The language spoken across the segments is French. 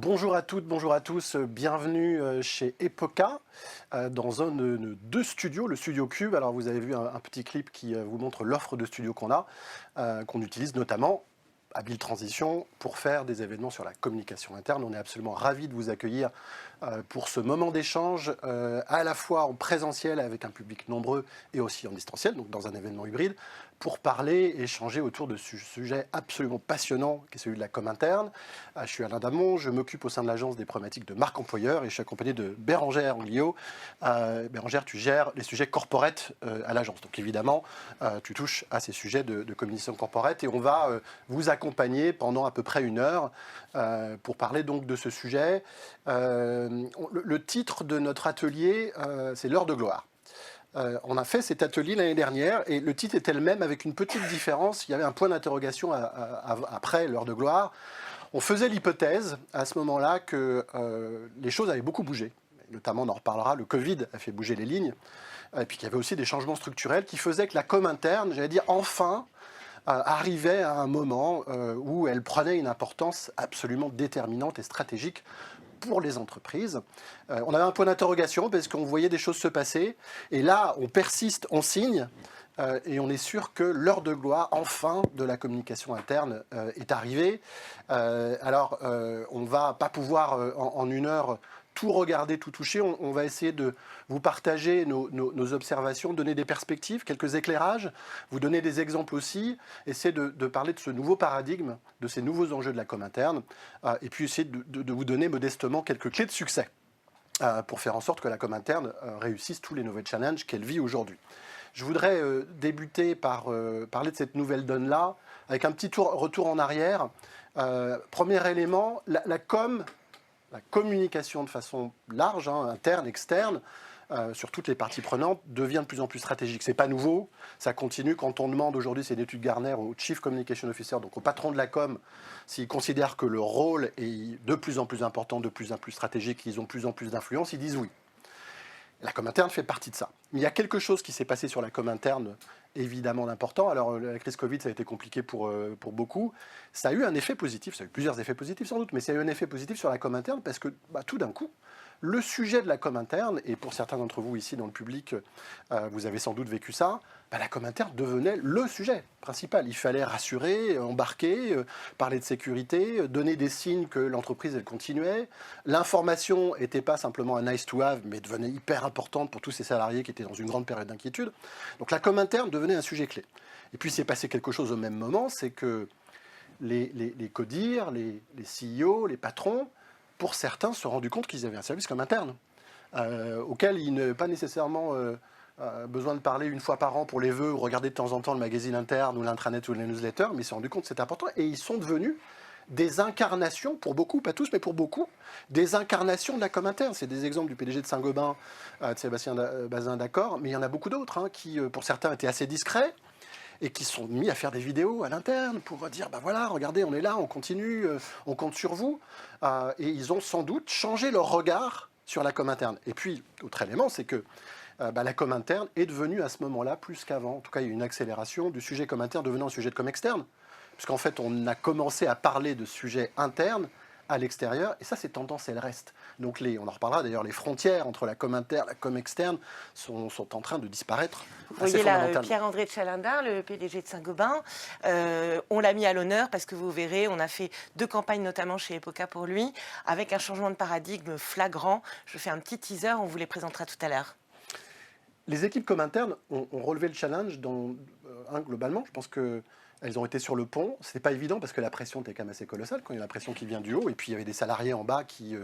Bonjour à toutes, bonjour à tous, bienvenue chez Epoca, dans un de nos deux studios, le Studio Cube. Alors vous avez vu un petit clip qui vous montre l'offre de studios qu'on a, qu'on utilise notamment à Build Transition pour faire des événements sur la communication interne. On est absolument ravis de vous accueillir pour ce moment d'échange, à la fois en présentiel avec un public nombreux et aussi en distanciel, donc dans un événement hybride, pour parler et échanger autour de ce sujet absolument passionnant qui est celui de la com interne. Je suis Alain Damon, je m'occupe au sein de l'agence des problématiques de marque employeur et je suis accompagné de Bérangère Anglio. Bérangère, tu gères les sujets corporate à l'agence. Donc évidemment, tu touches à ces sujets de communication corporate et on va vous accompagner pendant à peu près 1 heure pour parler donc de ce sujet. Le titre de notre atelier, c'est l'heure de gloire. On a fait cet atelier l'année dernière et le titre était le même avec une petite différence. Il y avait un point d'interrogation après l'heure de gloire. On faisait l'hypothèse à ce moment-là que les choses avaient beaucoup bougé. Notamment, on en reparlera, le Covid a fait bouger les lignes. Et puis qu'il y avait aussi des changements structurels qui faisaient que la com interne, j'allais dire enfin, arrivait à un moment où elle prenait une importance absolument déterminante et stratégique pour les entreprises. On avait un point d'interrogation parce qu'on voyait des choses se passer. Et là, on persiste, on signe. Et on est sûr que l'heure de gloire, enfin, de la communication interne est arrivée. Alors, on ne va pas pouvoir, en 1 heure, tout regarder, tout toucher. On va essayer de vous partager nos observations, donner des perspectives, quelques éclairages, vous donner des exemples aussi, essayer de parler de ce nouveau paradigme, de ces nouveaux enjeux de la com interne, et puis essayer de vous donner modestement quelques clés de succès pour faire en sorte que la com interne réussisse tous les nouveaux challenges qu'elle vit aujourd'hui. Je voudrais débuter par parler de cette nouvelle donne-là, avec un petit retour en arrière. Premier élément, la communication de façon large, interne, externe, sur toutes les parties prenantes, devient de plus en plus stratégique. Ce n'est pas nouveau, ça continue. Quand on demande aujourd'hui, c'est une étude Gartner au Chief Communication Officer, donc au patron de la com, s'ils considèrent que le rôle est de plus en plus important, de plus en plus stratégique, qu'ils ont de plus en plus d'influence, ils disent oui. La com interne fait partie de ça. Mais il y a quelque chose qui s'est passé sur la com interne, évidemment d'important. Alors, la crise Covid, ça a été compliqué pour beaucoup. Ça a eu un effet positif, ça a eu plusieurs effets positifs sans doute, mais ça a eu un effet positif sur la com interne parce que tout d'un coup, le sujet de la com interne, et pour certains d'entre vous ici dans le public, vous avez sans doute vécu ça, la com interne devenait le sujet principal. Il fallait rassurer, embarquer, parler de sécurité, donner des signes que l'entreprise elle continuait. L'information n'était pas simplement un nice to have, mais devenait hyper importante pour tous ces salariés qui étaient dans une grande période d'inquiétude. Donc la com interne devenait un sujet clé. Et puis il s'est passé quelque chose au même moment, c'est que les CODIR, les CEO, les patrons, pour certains, se sont rendus compte qu'ils avaient un service com interne, auquel ils n'avaient pas nécessairement besoin de parler 1 fois par an pour les vœux ou regarder de temps en temps le magazine interne ou l'intranet ou les newsletters, mais ils se sont rendus compte que c'était important et ils sont devenus des incarnations, pour beaucoup, pas tous, mais pour beaucoup, des incarnations de la com interne. C'est des exemples du PDG de Saint-Gobain, de Sébastien Bazin, d'accord, mais il y en a beaucoup d'autres qui, pour certains, étaient assez discrets et qui sont mis à faire des vidéos à l'interne pour dire, voilà, regardez, on est là, on continue, on compte sur vous. Et ils ont sans doute changé leur regard sur la com interne. Et puis, autre élément, c'est que la com interne est devenue à ce moment-là plus qu'avant. En tout cas, il y a eu une accélération du sujet com interne devenant un sujet de com externe. Puisqu'en fait, on a commencé à parler de sujets internes à l'extérieur, et ça, ces tendances, elles restent. Donc, on en reparlera d'ailleurs, les frontières entre la com interne et la com externe sont en train de disparaître. Vous voyez là Pierre-André de Chalindin, le PDG de Saint-Gobain. On l'a mis à l'honneur parce que vous verrez, on a fait 2 campagnes notamment chez Epoca pour lui, avec un changement de paradigme flagrant. Je fais un petit teaser, on vous les présentera tout à l'heure. Les équipes com internes ont relevé le challenge globalement. Je pense qu'elles ont été sur le pont. Ce n'était pas évident parce que la pression était quand même assez colossale quand il y a la pression qui vient du haut. Et puis il y avait des salariés en bas qui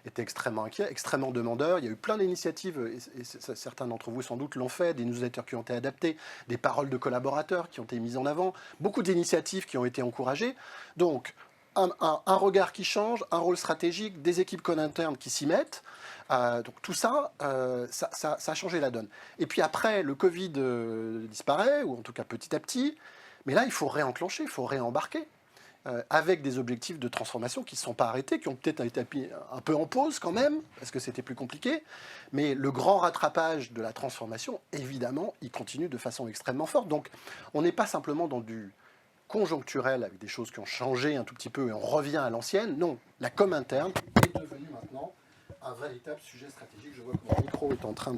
étaient extrêmement inquiets, extrêmement demandeurs. Il y a eu plein d'initiatives, et certains d'entre vous sans doute l'ont fait, des newsletters qui ont été adaptés, des paroles de collaborateurs qui ont été mises en avant, beaucoup d'initiatives qui ont été encouragées. Donc, un regard qui change, un rôle stratégique, des équipes com internes qui s'y mettent. Donc tout ça, ça a changé la donne. Et puis après, le Covid disparaît, ou en tout cas petit à petit. Mais là, il faut réenclencher, il faut réembarquer, avec des objectifs de transformation qui ne sont pas arrêtés, qui ont peut-être été un peu en pause quand même, parce que c'était plus compliqué. Mais le grand rattrapage de la transformation, évidemment, il continue de façon extrêmement forte. Donc on n'est pas simplement dans du conjoncturelle avec des choses qui ont changé un tout petit peu et on revient à l'ancienne. Non, la com interne est devenue maintenant un véritable sujet stratégique. Je vois que mon micro est en train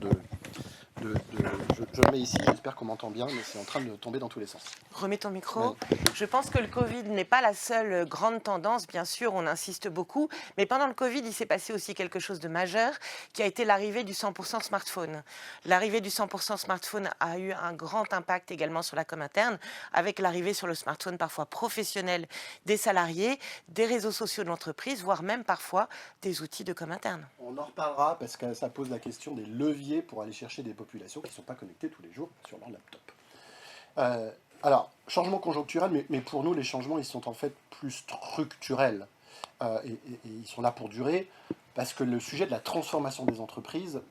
je le mets ici, j'espère qu'on m'entend bien, mais c'est en train de tomber dans tous les sens. Remets ton micro. Ouais. Je pense que le Covid n'est pas la seule grande tendance. Bien sûr, on insiste beaucoup. Mais pendant le Covid, il s'est passé aussi quelque chose de majeur qui a été l'arrivée du 100% smartphone. L'arrivée du 100% smartphone a eu un grand impact également sur la com interne, avec l'arrivée sur le smartphone parfois professionnel des salariés, des réseaux sociaux de l'entreprise, voire même parfois des outils de com interne. On en reparlera parce que ça pose la question des leviers pour aller chercher des populations qui ne sont pas connectées tous les jours sur leur laptop. Alors, changement conjoncturel, mais pour nous, les changements, ils sont en fait plus structurels. Et ils sont là pour durer, parce que le sujet de la transformation des entreprises,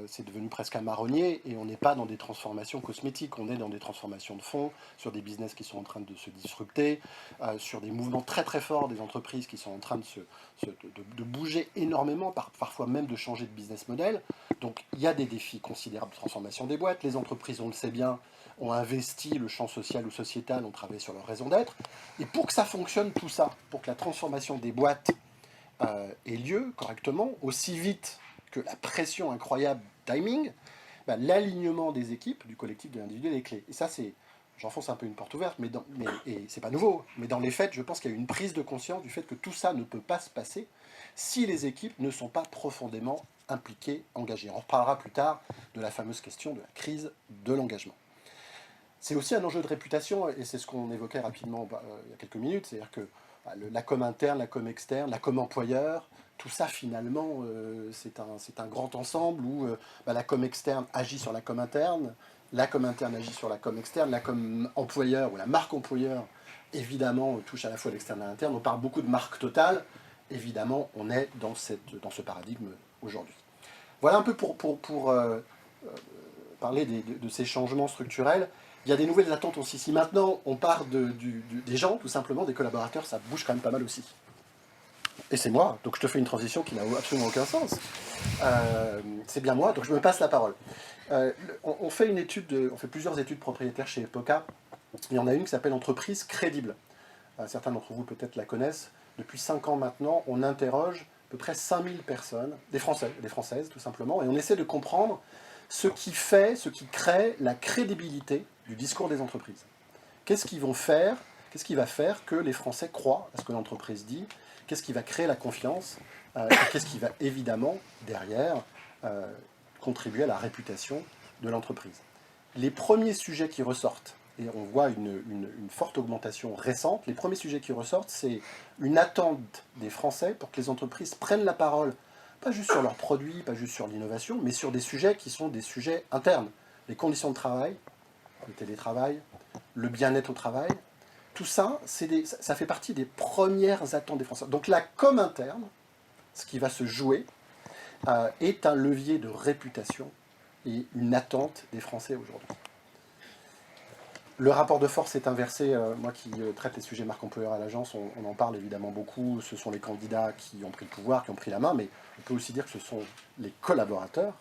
c'est devenu presque un marronnier, et on n'est pas dans des transformations cosmétiques, on est dans des transformations de fond, sur des business qui sont en train de se disrupter, sur des mouvements très très forts des entreprises qui sont en train de bouger énormément, parfois même de changer de business model. Donc il y a des défis considérables de transformation des boîtes. Les entreprises, on le sait bien, ont investi le champ social ou sociétal, ont travaillé sur leur raison d'être. Et pour que ça fonctionne tout ça, pour que la transformation des boîtes ait lieu correctement, aussi vite que la pression incroyable timing, l'alignement des équipes, du collectif, de l'individu est clé. Et ça, j'enfonce un peu une porte ouverte, et c'est pas nouveau, mais dans les faits, je pense qu'il y a une prise de conscience du fait que tout ça ne peut pas se passer si les équipes ne sont pas profondément impliquées, engagées. On reparlera plus tard de la fameuse question de la crise de l'engagement. C'est aussi un enjeu de réputation, et c'est ce qu'on évoquait rapidement il y a quelques minutes, c'est-à-dire que la com interne, la com externe, la com employeur, tout ça finalement c'est un grand ensemble où la com externe agit sur la com interne, la com interne agit sur la com externe, la com employeur ou la marque employeur évidemment touche à la fois l'externe et l'interne. On parle beaucoup de marque totale, évidemment on est dans ce paradigme aujourd'hui. Voilà un peu pour parler de ces changements structurels. Il y a des nouvelles attentes aussi. Si maintenant on part des gens, tout simplement, des collaborateurs, ça bouge quand même pas mal aussi. Et c'est moi, donc je te fais une transition qui n'a absolument aucun sens. C'est bien moi, donc je me passe la parole. On fait plusieurs études propriétaires chez Epoca. Il y en a une qui s'appelle Entreprise crédible. Certains d'entre vous peut-être la connaissent. Depuis 5 ans maintenant, on interroge à peu près 5000 personnes, des Français, des Françaises tout simplement, et on essaie de comprendre ce qui crée la crédibilité du discours des entreprises. Qu'est-ce qu'ils vont faire? Qu'est-ce qui va faire que les Français croient à ce que l'entreprise dit? Qu'est-ce qui va créer la confiance? Qu'est-ce qui va évidemment, derrière, contribuer à la réputation de l'entreprise? Les premiers sujets qui ressortent, et on voit une forte augmentation récente, les premiers sujets qui ressortent, c'est une attente des Français pour que les entreprises prennent la parole, pas juste sur leurs produits, pas juste sur l'innovation, mais sur des sujets qui sont des sujets internes. Les conditions de travail, le télétravail, le bien-être au travail, tout ça, ça fait partie des premières attentes des Français. Donc la com interne, ce qui va se jouer, est un levier de réputation et une attente des Français aujourd'hui. Le rapport de force est inversé. Moi qui traite les sujets marque employeur à l'agence, on en parle évidemment beaucoup. Ce sont les candidats qui ont pris le pouvoir, qui ont pris la main, mais on peut aussi dire que ce sont les collaborateurs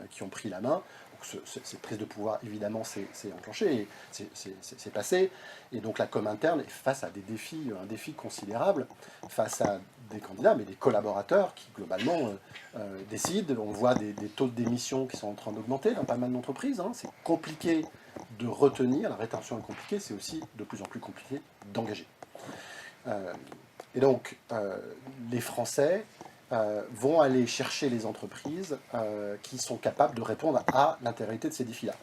qui ont pris la main. Donc cette prise de pouvoir, évidemment, c'est enclenché, c'est passé. Et donc la com interne est face à un défi considérable, face à des candidats, mais des collaborateurs qui, globalement, décident. On voit des taux de démission qui sont en train d'augmenter dans pas mal d'entreprises. Hein. C'est compliqué de retenir, la rétention est compliquée, c'est aussi de plus en plus compliqué d'engager. Et donc, les Français vont aller chercher les entreprises qui sont capables de répondre à l'intégralité de ces défis-là.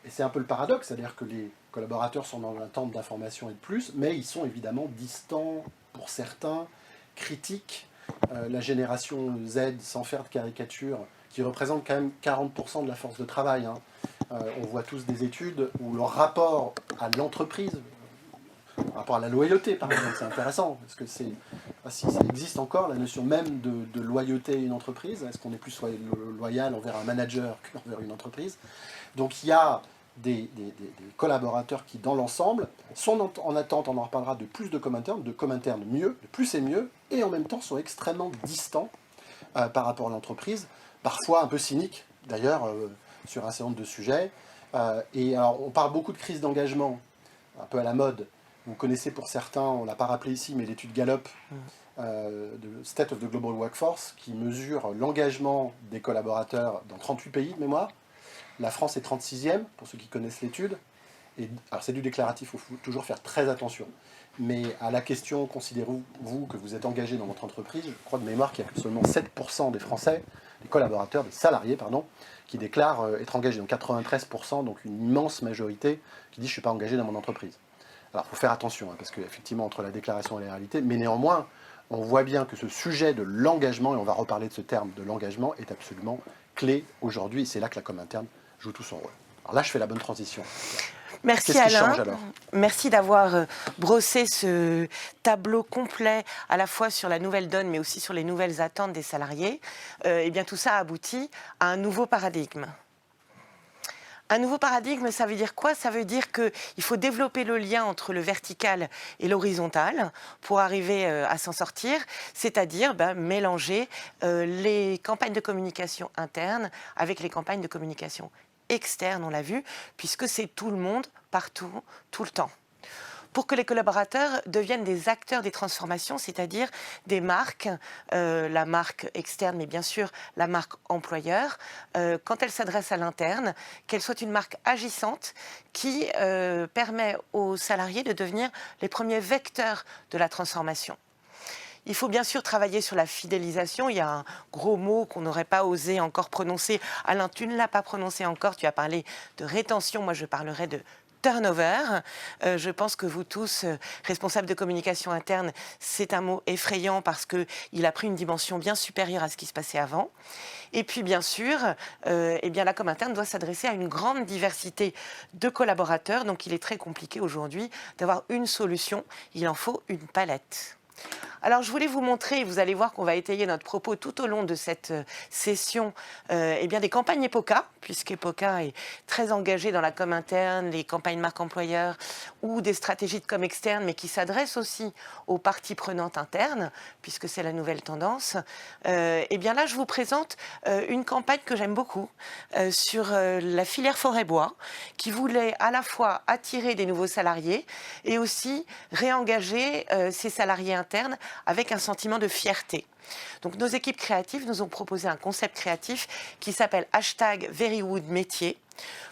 Et c'est un peu le paradoxe, c'est-à-dire que les collaborateurs sont dans l'attente d'informations et de plus, mais ils sont évidemment distants pour certains, critiques. La génération Z, sans faire de caricature, qui représente quand même 40% de la force de travail. Hein. On voit tous des études où leur rapport à l'entreprise, rapport à la loyauté par exemple, c'est intéressant, parce que si ça existe encore, la notion même de loyauté à une entreprise, est-ce qu'on est plus loyal envers un manager qu'envers une entreprise? Donc il y a des collaborateurs qui, dans l'ensemble, sont en attente, on en reparlera, de plus de com interne mieux, de plus et mieux, et en même temps sont extrêmement distants par rapport à l'entreprise, parfois un peu cyniques, d'ailleurs, sur un certain nombre de sujets. Et alors, on parle beaucoup de crise d'engagement, un peu à la mode, Vous connaissez pour certains, on ne l'a pas rappelé ici, mais l'étude Gallup de State of the Global Workforce qui mesure l'engagement des collaborateurs dans 38 pays de mémoire. La France est 36e, pour ceux qui connaissent l'étude. Alors c'est du déclaratif, il faut toujours faire très attention. Mais à la question, considérez-vous que vous êtes engagé dans votre entreprise, je crois de mémoire qu'il y a seulement 7% des Français, des collaborateurs, des salariés, pardon, qui déclarent être engagés. Donc 93%, donc une immense majorité qui dit « je ne suis pas engagé dans mon entreprise ». Alors il faut faire attention, hein, parce qu'effectivement, entre la déclaration et la réalité, mais néanmoins, on voit bien que ce sujet de l'engagement, et on va reparler de ce terme de l'engagement, est absolument clé aujourd'hui. Et c'est là que la com interne joue tout son rôle. Alors là, je fais la bonne transition. Merci Qu'est-ce qui Alain, change alors? merci d'avoir brossé ce tableau complet à la fois sur la nouvelle donne mais aussi sur les nouvelles attentes des salariés. Et bien tout ça aboutit à un nouveau paradigme. Un nouveau paradigme, ça veut dire quoi? Ça veut dire qu'il faut développer le lien entre le vertical et l'horizontal pour arriver à s'en sortir, c'est-à-dire mélanger les campagnes de communication interne avec les campagnes de communication externe, on l'a vu, puisque c'est tout le monde, partout, tout le temps. Pour que les collaborateurs deviennent des acteurs des transformations, c'est-à-dire des marques, la marque externe, mais bien sûr la marque employeur, quand elle s'adresse à l'interne, qu'elle soit une marque agissante qui permet aux salariés de devenir les premiers vecteurs de la transformation. Il faut bien sûr travailler sur la fidélisation. Il y a un gros mot qu'on n'aurait pas osé encore prononcer. Alain, tu ne l'as pas prononcé encore. Tu as parlé de rétention. Moi, je parlerai de turnover. Je pense que vous tous, responsables de communication interne, c'est un mot effrayant parce qu'il a pris une dimension bien supérieure à ce qui se passait avant. Et puis, bien sûr, la com interne doit s'adresser à une grande diversité de collaborateurs. Donc, il est très compliqué aujourd'hui d'avoir une solution. Il en faut une palette. Alors, je voulais vous montrer, vous allez voir qu'on va étayer notre propos tout au long de cette session, des campagnes EPOCA, puisqu'EPOCA est très engagé dans la com interne, les campagnes marque employeur ou des stratégies de com externe, mais qui s'adressent aussi aux parties prenantes internes, puisque c'est la nouvelle tendance. Là, je vous présente une campagne que j'aime beaucoup sur la filière forêt-bois, qui voulait à la fois attirer des nouveaux salariés et aussi réengager ces salariés internes avec un sentiment de fierté. Donc nos équipes créatives nous ont proposé un concept créatif qui s'appelle #VeryWoodMétier.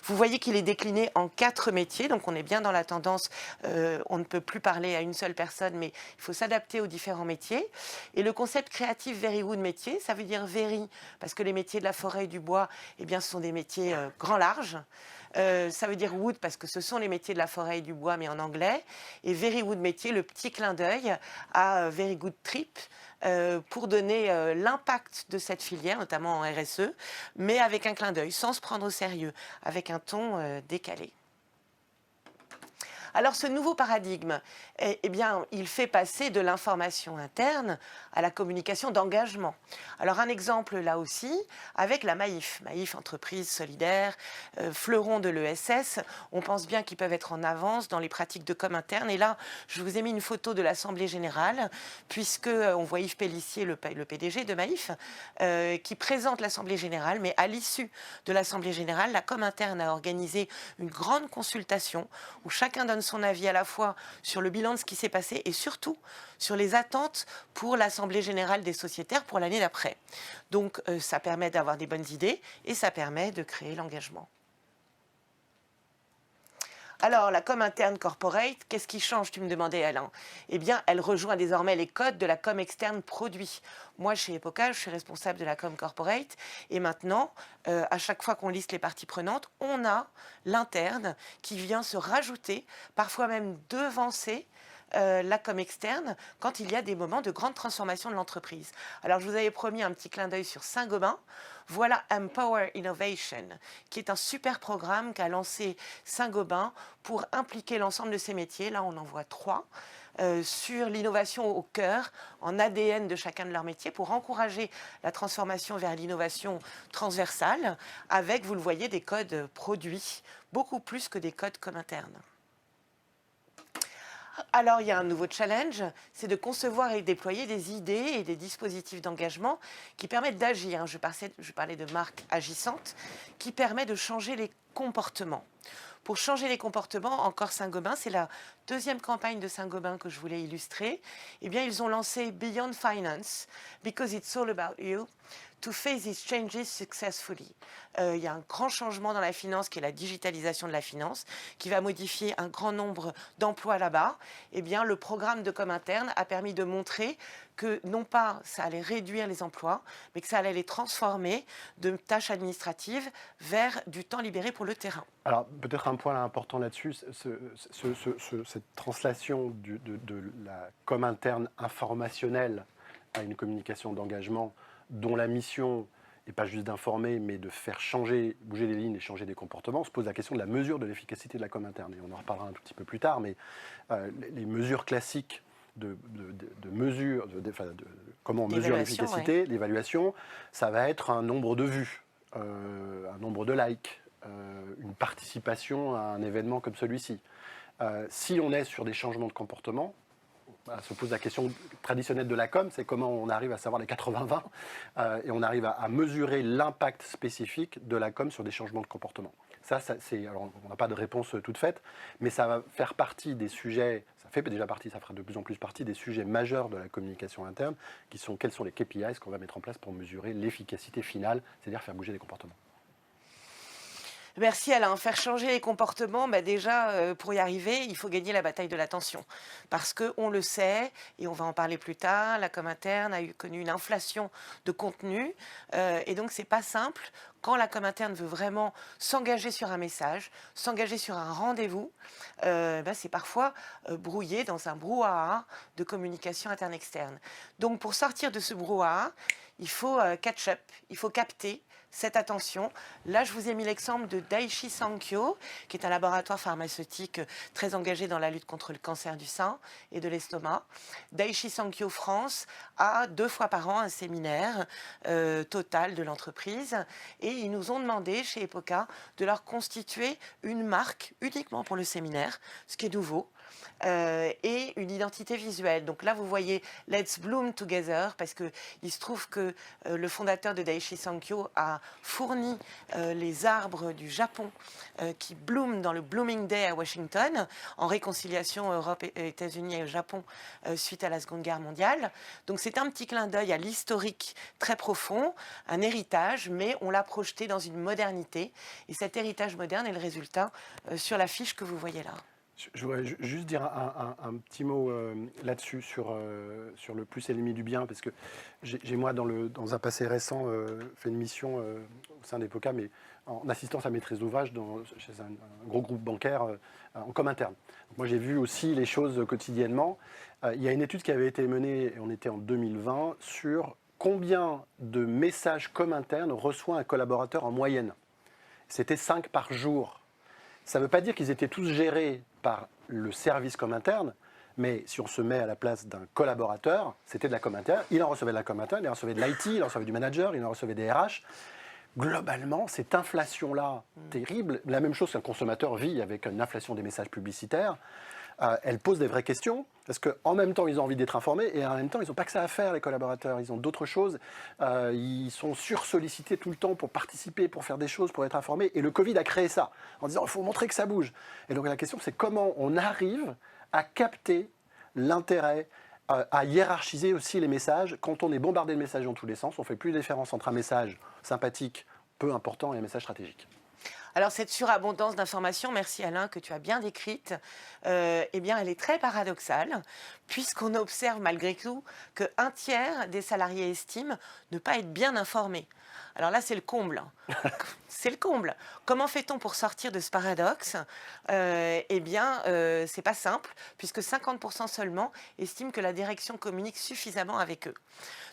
Vous voyez qu'il est décliné en 4 métiers, donc on est bien dans la tendance, on ne peut plus parler à une seule personne, mais il faut s'adapter aux différents métiers. Et le concept créatif VeryWoodMétier, ça veut dire very, parce que les métiers de la forêt et du bois, ce sont des métiers grand large. Ça veut dire wood parce que ce sont les métiers de la forêt et du bois, mais en anglais. Et very wood métier, le petit clin d'œil à very good trip pour donner l'impact de cette filière, notamment en RSE, mais avec un clin d'œil, sans se prendre au sérieux, avec un ton décalé. Alors ce nouveau paradigme, il fait passer de l'information interne à la communication d'engagement. Alors un exemple là aussi, avec la Maïf, Maïf entreprise solidaire, fleuron de l'ESS, on pense bien qu'ils peuvent être en avance dans les pratiques de com interne. Et là, je vous ai mis une photo de l'Assemblée Générale, puisque on voit Yves Pellissier, le PDG de Maïf, qui présente l'Assemblée Générale, mais à l'issue de l'Assemblée Générale, la com interne a organisé une grande consultation où chacun donne son avis à la fois sur le bilan de ce qui s'est passé et surtout sur les attentes pour l'Assemblée Générale des sociétaires pour l'année d'après. Donc ça permet d'avoir des bonnes idées et ça permet de créer l'engagement. Alors, la com interne corporate, qu'est-ce qui change, tu me demandais, Alain? Elle rejoint désormais les codes de la com externe produit. Moi, chez EPOCA, je suis responsable de la com corporate. Et maintenant, à chaque fois qu'on liste les parties prenantes, on a l'interne qui vient se rajouter, parfois même devancer, la com externe quand il y a des moments de grande transformation de l'entreprise. Alors, je vous avais promis un petit clin d'œil sur Saint-Gobain. Voilà Empower Innovation, qui est un super programme qu'a lancé Saint-Gobain pour impliquer l'ensemble de ses métiers. Là, on en voit 3. Sur l'innovation au cœur, en ADN de chacun de leurs métiers, pour encourager la transformation vers l'innovation transversale, avec, vous le voyez, des codes produits, beaucoup plus que des codes com internes. Alors, il y a un nouveau challenge, c'est de concevoir et déployer des idées et des dispositifs d'engagement qui permettent d'agir. Je parlais de marques agissantes, qui permettent de changer les comportements. Pour changer les comportements, encore Saint-Gobain, c'est la deuxième campagne de Saint-Gobain que je voulais illustrer. Eh bien, ils ont lancé Beyond Finance, because it's all about you, to face these changes successfully. Il y a un grand changement dans la finance qui est la digitalisation de la finance, qui va modifier un grand nombre d'emplois là-bas. Eh bien, le programme de Comintern a permis de montrer que non pas ça allait réduire les emplois, mais que ça allait les transformer de tâches administratives vers du temps libéré pour le terrain. Alors, peut-être un point important là-dessus, cette translation de la Comintern informationnelle à une communication d'engagement dont la mission n'est pas juste d'informer, mais de faire changer, bouger les lignes et changer des comportements, on se pose la question de la mesure de l'efficacité de la Comintern. Et on en reparlera un tout petit peu plus tard, mais les mesures classiques de comment on mesure l'efficacité, l'évaluation, ça va être un nombre de vues, un nombre de likes, une participation à un événement comme celui-ci. Si on est sur des changements de comportement, se pose la question traditionnelle de la com, c'est comment on arrive à savoir les 80-20 et on arrive à mesurer l'impact spécifique de la com sur des changements de comportement. Alors, on n'a pas de réponse toute faite, mais ça va faire partie des sujets, ça fait déjà partie, ça fera de plus en plus partie des sujets majeurs de la communication interne, qui sont quels sont les KPIs qu'on va mettre en place pour mesurer l'efficacité finale, c'est-à-dire faire bouger les comportements. Merci Alain. Faire changer les comportements, déjà, pour y arriver, il faut gagner la bataille de l'attention. Parce qu'on le sait, et on va en parler plus tard, la Comintern a connu une inflation de contenu. Et donc, c'est pas simple. Quand la Comintern veut vraiment s'engager sur un message, s'engager sur un rendez-vous, c'est parfois brouillé dans un brouhaha de communication interne-externe. Donc, pour sortir de ce brouhaha, il faut catch-up, il faut capter cette attention. Là, je vous ai mis l'exemple de Daiichi Sankyo, qui est un laboratoire pharmaceutique très engagé dans la lutte contre le cancer du sein et de l'estomac. Daiichi Sankyo France a 2 fois par an un séminaire total de l'entreprise et ils nous ont demandé chez Epoca de leur constituer une marque uniquement pour le séminaire, ce qui est nouveau. Et une identité visuelle. Donc là, vous voyez Let's Bloom Together, parce qu'il se trouve que le fondateur de Daiichi Sankyo a fourni les arbres du Japon qui blooment dans le Blooming Day à Washington, en réconciliation Europe, États-Unis et Japon suite à la Seconde Guerre mondiale. Donc c'est un petit clin d'œil à l'historique très profond, un héritage, mais on l'a projeté dans une modernité. Et cet héritage moderne est le résultat sur l'affiche que vous voyez là. Je voudrais juste dire un petit mot là-dessus sur le plus et l'ennemi du bien, parce que j'ai moi, dans un passé récent, fait une mission au sein d'Epoca, mais en assistance à maîtrise d'ouvrage chez un gros groupe bancaire en Comintern. Donc moi, j'ai vu aussi les choses quotidiennement. Il y a une étude qui avait été menée, et on était en 2020, sur combien de messages Comintern reçoit un collaborateur en moyenne. C'était 5 par jour. Ça ne veut pas dire qu'ils étaient tous gérés par le service Comintern, mais si on se met à la place d'un collaborateur, c'était de la Comintern, il en recevait de la Comintern, il en recevait de l'IT, il en recevait du manager, il en recevait des RH. Globalement, cette inflation-là, terrible, la même chose qu'un consommateur vit avec une inflation des messages publicitaires, elle pose des vraies questions, parce qu'en même temps, ils ont envie d'être informés, et en même temps, ils n'ont pas que ça à faire, les collaborateurs. Ils ont d'autres choses. Ils sont sursollicités tout le temps pour participer, pour faire des choses, pour être informés. Et le Covid a créé ça, en disant, il faut montrer que ça bouge. Et donc, la question, c'est comment on arrive à capter l'intérêt, à hiérarchiser aussi les messages. Quand on est bombardé de messages dans tous les sens, on ne fait plus de différence entre un message sympathique, peu important, et un message stratégique. Alors cette surabondance d'informations, merci Alain, que tu as bien décrite, eh bien elle est très paradoxale, puisqu'on observe malgré tout qu'un tiers des salariés estiment ne pas être bien informés. Alors là, c'est le comble. C'est le comble. Comment fait-on pour sortir de ce paradoxe ? Eh bien, c'est pas simple, puisque 50% seulement estiment que la direction communique suffisamment avec eux.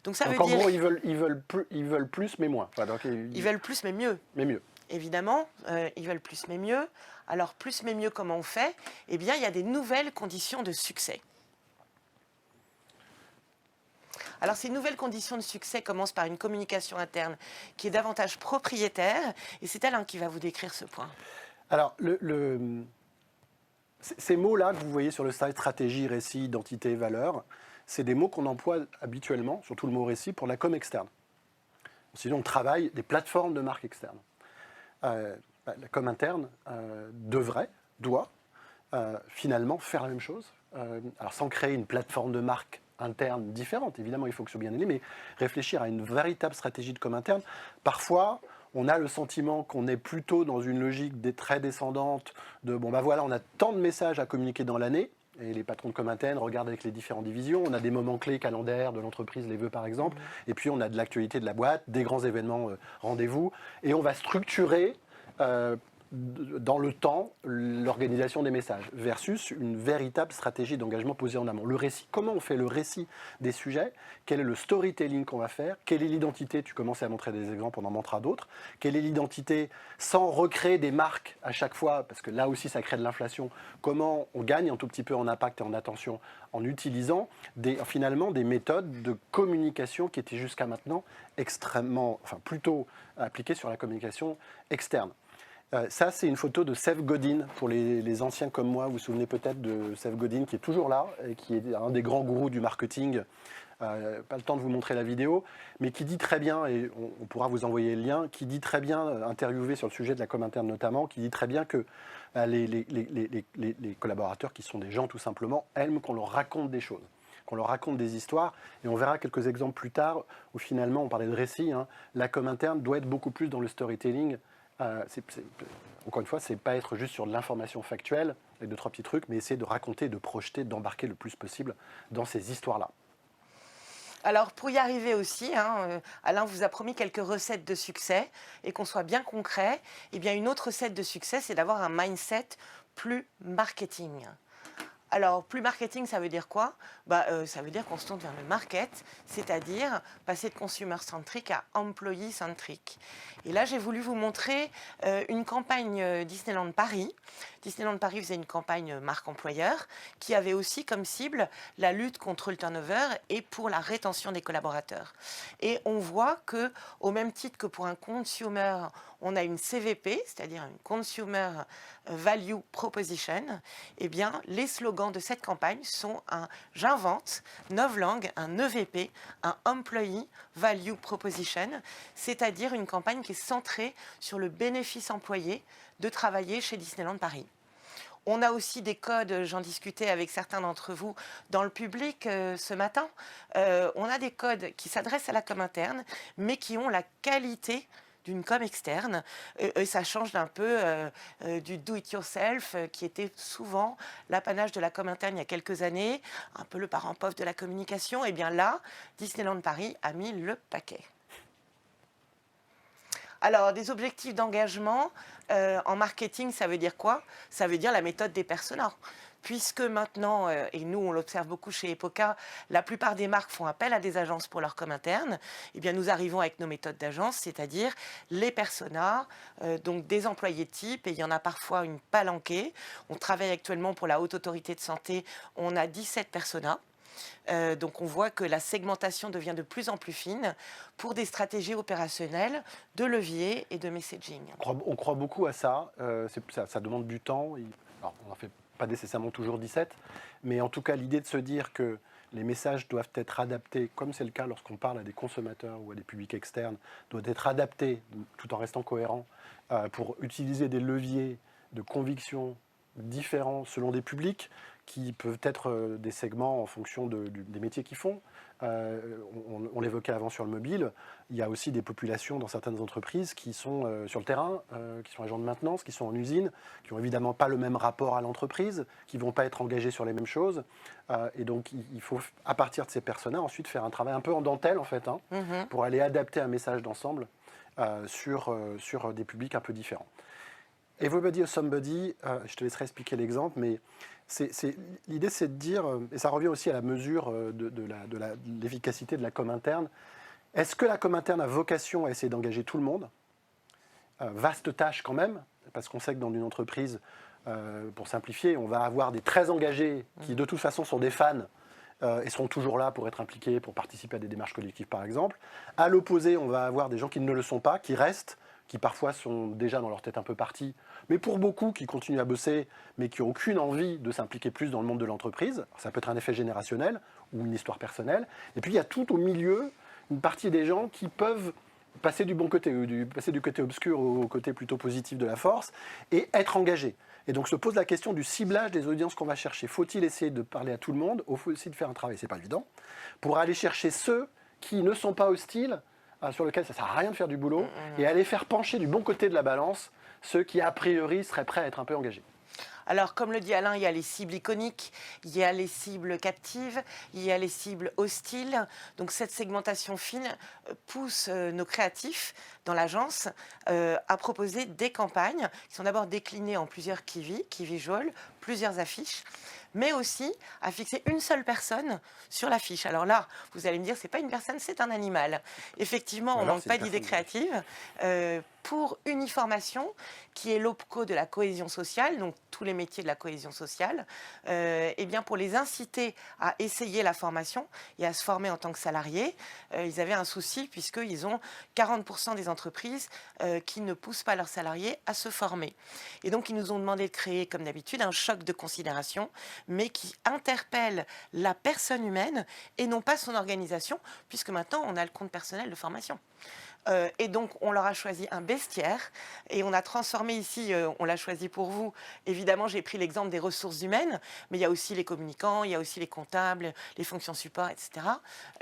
Donc ça veut dire... En gros, ils veulent plus, mais moins. Enfin, donc, ils veulent plus, mais mieux. Mais mieux. Évidemment, ils veulent plus mais mieux. Alors plus mais mieux, comment on fait ? Eh bien, il y a des nouvelles conditions de succès. Alors ces nouvelles conditions de succès commencent par une communication interne qui est davantage propriétaire, et c'est Alain qui va vous décrire ce point. Alors, ces mots-là que vous voyez sur le slide, stratégie, récit, identité, valeur, c'est des mots qu'on emploie habituellement, surtout le mot récit, pour la com externe. Sinon, on travaille des plateformes de marque externe. la com interne doit finalement faire la même chose. Alors sans créer une plateforme de marque interne différente, évidemment il faut que ce soit bien aligné, mais réfléchir à une véritable stratégie de com interne. Parfois, on a le sentiment qu'on est plutôt dans une logique des très descendante de bon bah voilà, on a tant de messages à communiquer dans l'année. Et les patrons de com interne regardent avec les différentes divisions. On a des moments clés calendaires de l'entreprise, les vœux par exemple. Et puis on a de l'actualité de la boîte, des grands événements, rendez-vous. Et on va structurer dans le temps l'organisation des messages versus une véritable stratégie d'engagement posée en amont. Le récit, comment on fait le récit des sujets? Quel est le storytelling qu'on va faire? Quelle est l'identité? Tu commençais à montrer des exemples, on en montrera d'autres. Quelle est l'identité sans recréer des marques à chaque fois? Parce que là aussi, ça crée de l'inflation. Comment on gagne un tout petit peu en impact et en attention en utilisant finalement des méthodes de communication qui étaient jusqu'à maintenant plutôt appliquées sur la communication externe. Ça, c'est une photo de Seth Godin. Pour les anciens comme moi, vous vous souvenez peut-être de Seth Godin, qui est toujours là, et qui est un des grands gourous du marketing. Pas le temps de vous montrer la vidéo, mais qui dit très bien, et on pourra vous envoyer le lien, qui dit très bien, interviewé sur le sujet de la com interne notamment, qui dit très bien que les collaborateurs, qui sont des gens tout simplement, aiment qu'on leur raconte des choses, qu'on leur raconte des histoires. Et on verra quelques exemples plus tard, où finalement, on parlait de récit, la com interne doit être beaucoup plus dans le storytelling. Encore une fois, c'est pas être juste sur de l'information factuelle avec 2-3 petits trucs, mais essayer de raconter, de projeter, d'embarquer le plus possible dans ces histoires-là. Alors pour y arriver aussi, Alain vous a promis quelques recettes de succès et qu'on soit bien concret. Eh bien une autre recette de succès, c'est d'avoir un mindset plus marketing. Alors, plus marketing, ça veut dire quoi? Ça veut dire qu'on se tourne vers le market, c'est-à-dire passer de consumer-centric à employee-centric. Et là, j'ai voulu vous montrer une campagne Disneyland Paris. Disneyland Paris faisait une campagne marque employeur qui avait aussi comme cible la lutte contre le turnover et pour la rétention des collaborateurs. Et on voit que, au même titre que pour un consumer, on a une CVP, c'est-à-dire une Consumer Value Proposition, eh bien, les slogans de cette campagne sont un « J'invente », novlangue, un EVP, un Employee Value Proposition, c'est-à-dire une campagne qui est centrée sur le bénéfice employé de travailler chez Disneyland Paris. On a aussi des codes, j'en discutais avec certains d'entre vous dans le public ce matin. On a des codes qui s'adressent à la com interne, mais qui ont la qualité d'une com externe. Et ça change d'un peu du do-it-yourself qui était souvent l'apanage de la com interne il y a quelques années, un peu le parent pauvre de la communication. Et bien là, Disneyland Paris a mis le paquet. Alors, des objectifs d'engagement en marketing, ça veut dire quoi? Ça veut dire la méthode des personas. Puisque maintenant, et nous on l'observe beaucoup chez Epoca, la plupart des marques font appel à des agences pour leur com interne, eh bien nous arrivons avec nos méthodes d'agence, c'est-à-dire les personas, donc des employés types, et il y en a parfois une palanquée. On travaille actuellement pour la Haute Autorité de Santé, on a 17 personas. Donc on voit que la segmentation devient de plus en plus fine pour des stratégies opérationnelles de levier et de messaging. On croit beaucoup à ça, ça demande du temps. Alors, on en fait pas nécessairement toujours 17, mais en tout cas l'idée de se dire que les messages doivent être adaptés, comme c'est le cas lorsqu'on parle à des consommateurs ou à des publics externes, doivent être adaptés tout en restant cohérents pour utiliser des leviers de conviction différents selon des publics qui peuvent être des segments en fonction des métiers qu'ils font. On l'évoquait avant sur le mobile, il y a aussi des populations dans certaines entreprises qui sont sur le terrain, qui sont agents de maintenance, qui sont en usine, qui n'ont évidemment pas le même rapport à l'entreprise, qui ne vont pas être engagés sur les mêmes choses. Et donc il faut, à partir de ces personnes-là, ensuite faire un travail un peu en dentelle en fait, pour aller adapter un message d'ensemble sur des publics un peu différents. Everybody or somebody, je te laisserai expliquer l'exemple, mais l'idée c'est de dire, et ça revient aussi à la mesure de l'efficacité de la com interne, est-ce que la com interne a vocation à essayer d'engager tout le monde? Vaste tâche quand même, parce qu'on sait que dans une entreprise, pour simplifier, on va avoir des très engagés qui de toute façon sont des fans et seront toujours là pour être impliqués, pour participer à des démarches collectives par exemple. À l'opposé, on va avoir des gens qui ne le sont pas, qui restent, qui parfois sont déjà dans leur tête un peu partis, mais pour beaucoup qui continuent à bosser, mais qui n'ont aucune envie de s'impliquer plus dans le monde de l'entreprise. Ça peut être un effet générationnel ou une histoire personnelle. Et puis il y a tout au milieu une partie des gens qui peuvent passer du bon côté, passer du côté obscur au côté plutôt positif de la force, et être engagé. Et donc se pose la question du ciblage des audiences qu'on va chercher. Faut-il essayer de parler à tout le monde, ou faut-il de faire un travail, c'est pas évident, pour aller chercher ceux qui ne sont pas hostiles, sur lesquels ça ne sert à rien de faire du boulot, et aller faire pencher du bon côté de la balance ceux qui, a priori, seraient prêts à être un peu engagés. Alors, comme le dit Alain, il y a les cibles iconiques, il y a les cibles captives, il y a les cibles hostiles. Donc, cette segmentation fine pousse nos créatifs dans l'agence à proposer des campagnes qui sont d'abord déclinées en plusieurs key visuals, plusieurs affiches, mais aussi à fixer une seule personne sur l'affiche. Alors là, vous allez me dire, c'est pas une personne, c'est un animal. Effectivement, on ne manque pas d'idées créatives. Pour Uniformation, qui est l'OPCO de la cohésion sociale, donc tous les métiers de la cohésion sociale, eh bien pour les inciter à essayer la formation et à se former en tant que salariés, ils avaient un souci puisqu'ils ont 40% des entreprises qui ne poussent pas leurs salariés à se former. Et donc ils nous ont demandé de créer, comme d'habitude, un choc de considération, mais qui interpelle la personne humaine et non pas son organisation, puisque maintenant on a le compte personnel de formation. Et donc, on leur a choisi un bestiaire et on a transformé ici, on l'a choisi pour vous. Évidemment, j'ai pris l'exemple des ressources humaines, mais il y a aussi les communicants, il y a aussi les comptables, les fonctions support, etc.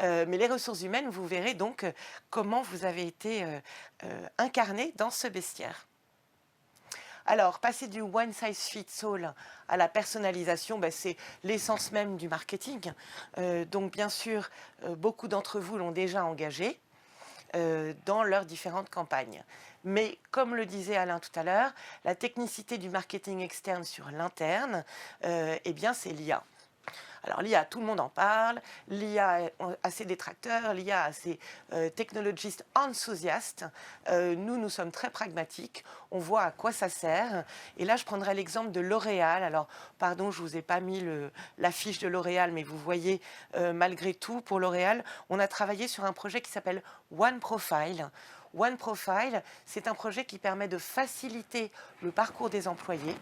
Mais les ressources humaines, vous verrez donc comment vous avez été incarné dans ce bestiaire. Alors, passer du one size fits all à la personnalisation, c'est l'essence même du marketing. Donc, bien sûr, beaucoup d'entre vous l'ont déjà engagé dans leurs différentes campagnes. Mais comme le disait Alain tout à l'heure, la technicité du marketing externe sur l'interne, eh bien c'est l'IA. Alors l'IA, tout le monde en parle, l'IA a ses détracteurs, l'IA a ses technologistes enthousiastes. Nous sommes très pragmatiques, on voit à quoi ça sert. Et là, je prendrai l'exemple de L'Oréal. Alors, pardon, je ne vous ai pas mis l'affiche de L'Oréal, mais vous voyez, malgré tout, pour L'Oréal, on a travaillé sur un projet qui s'appelle One Profile. One Profile, c'est un projet qui permet de faciliter le parcours des employés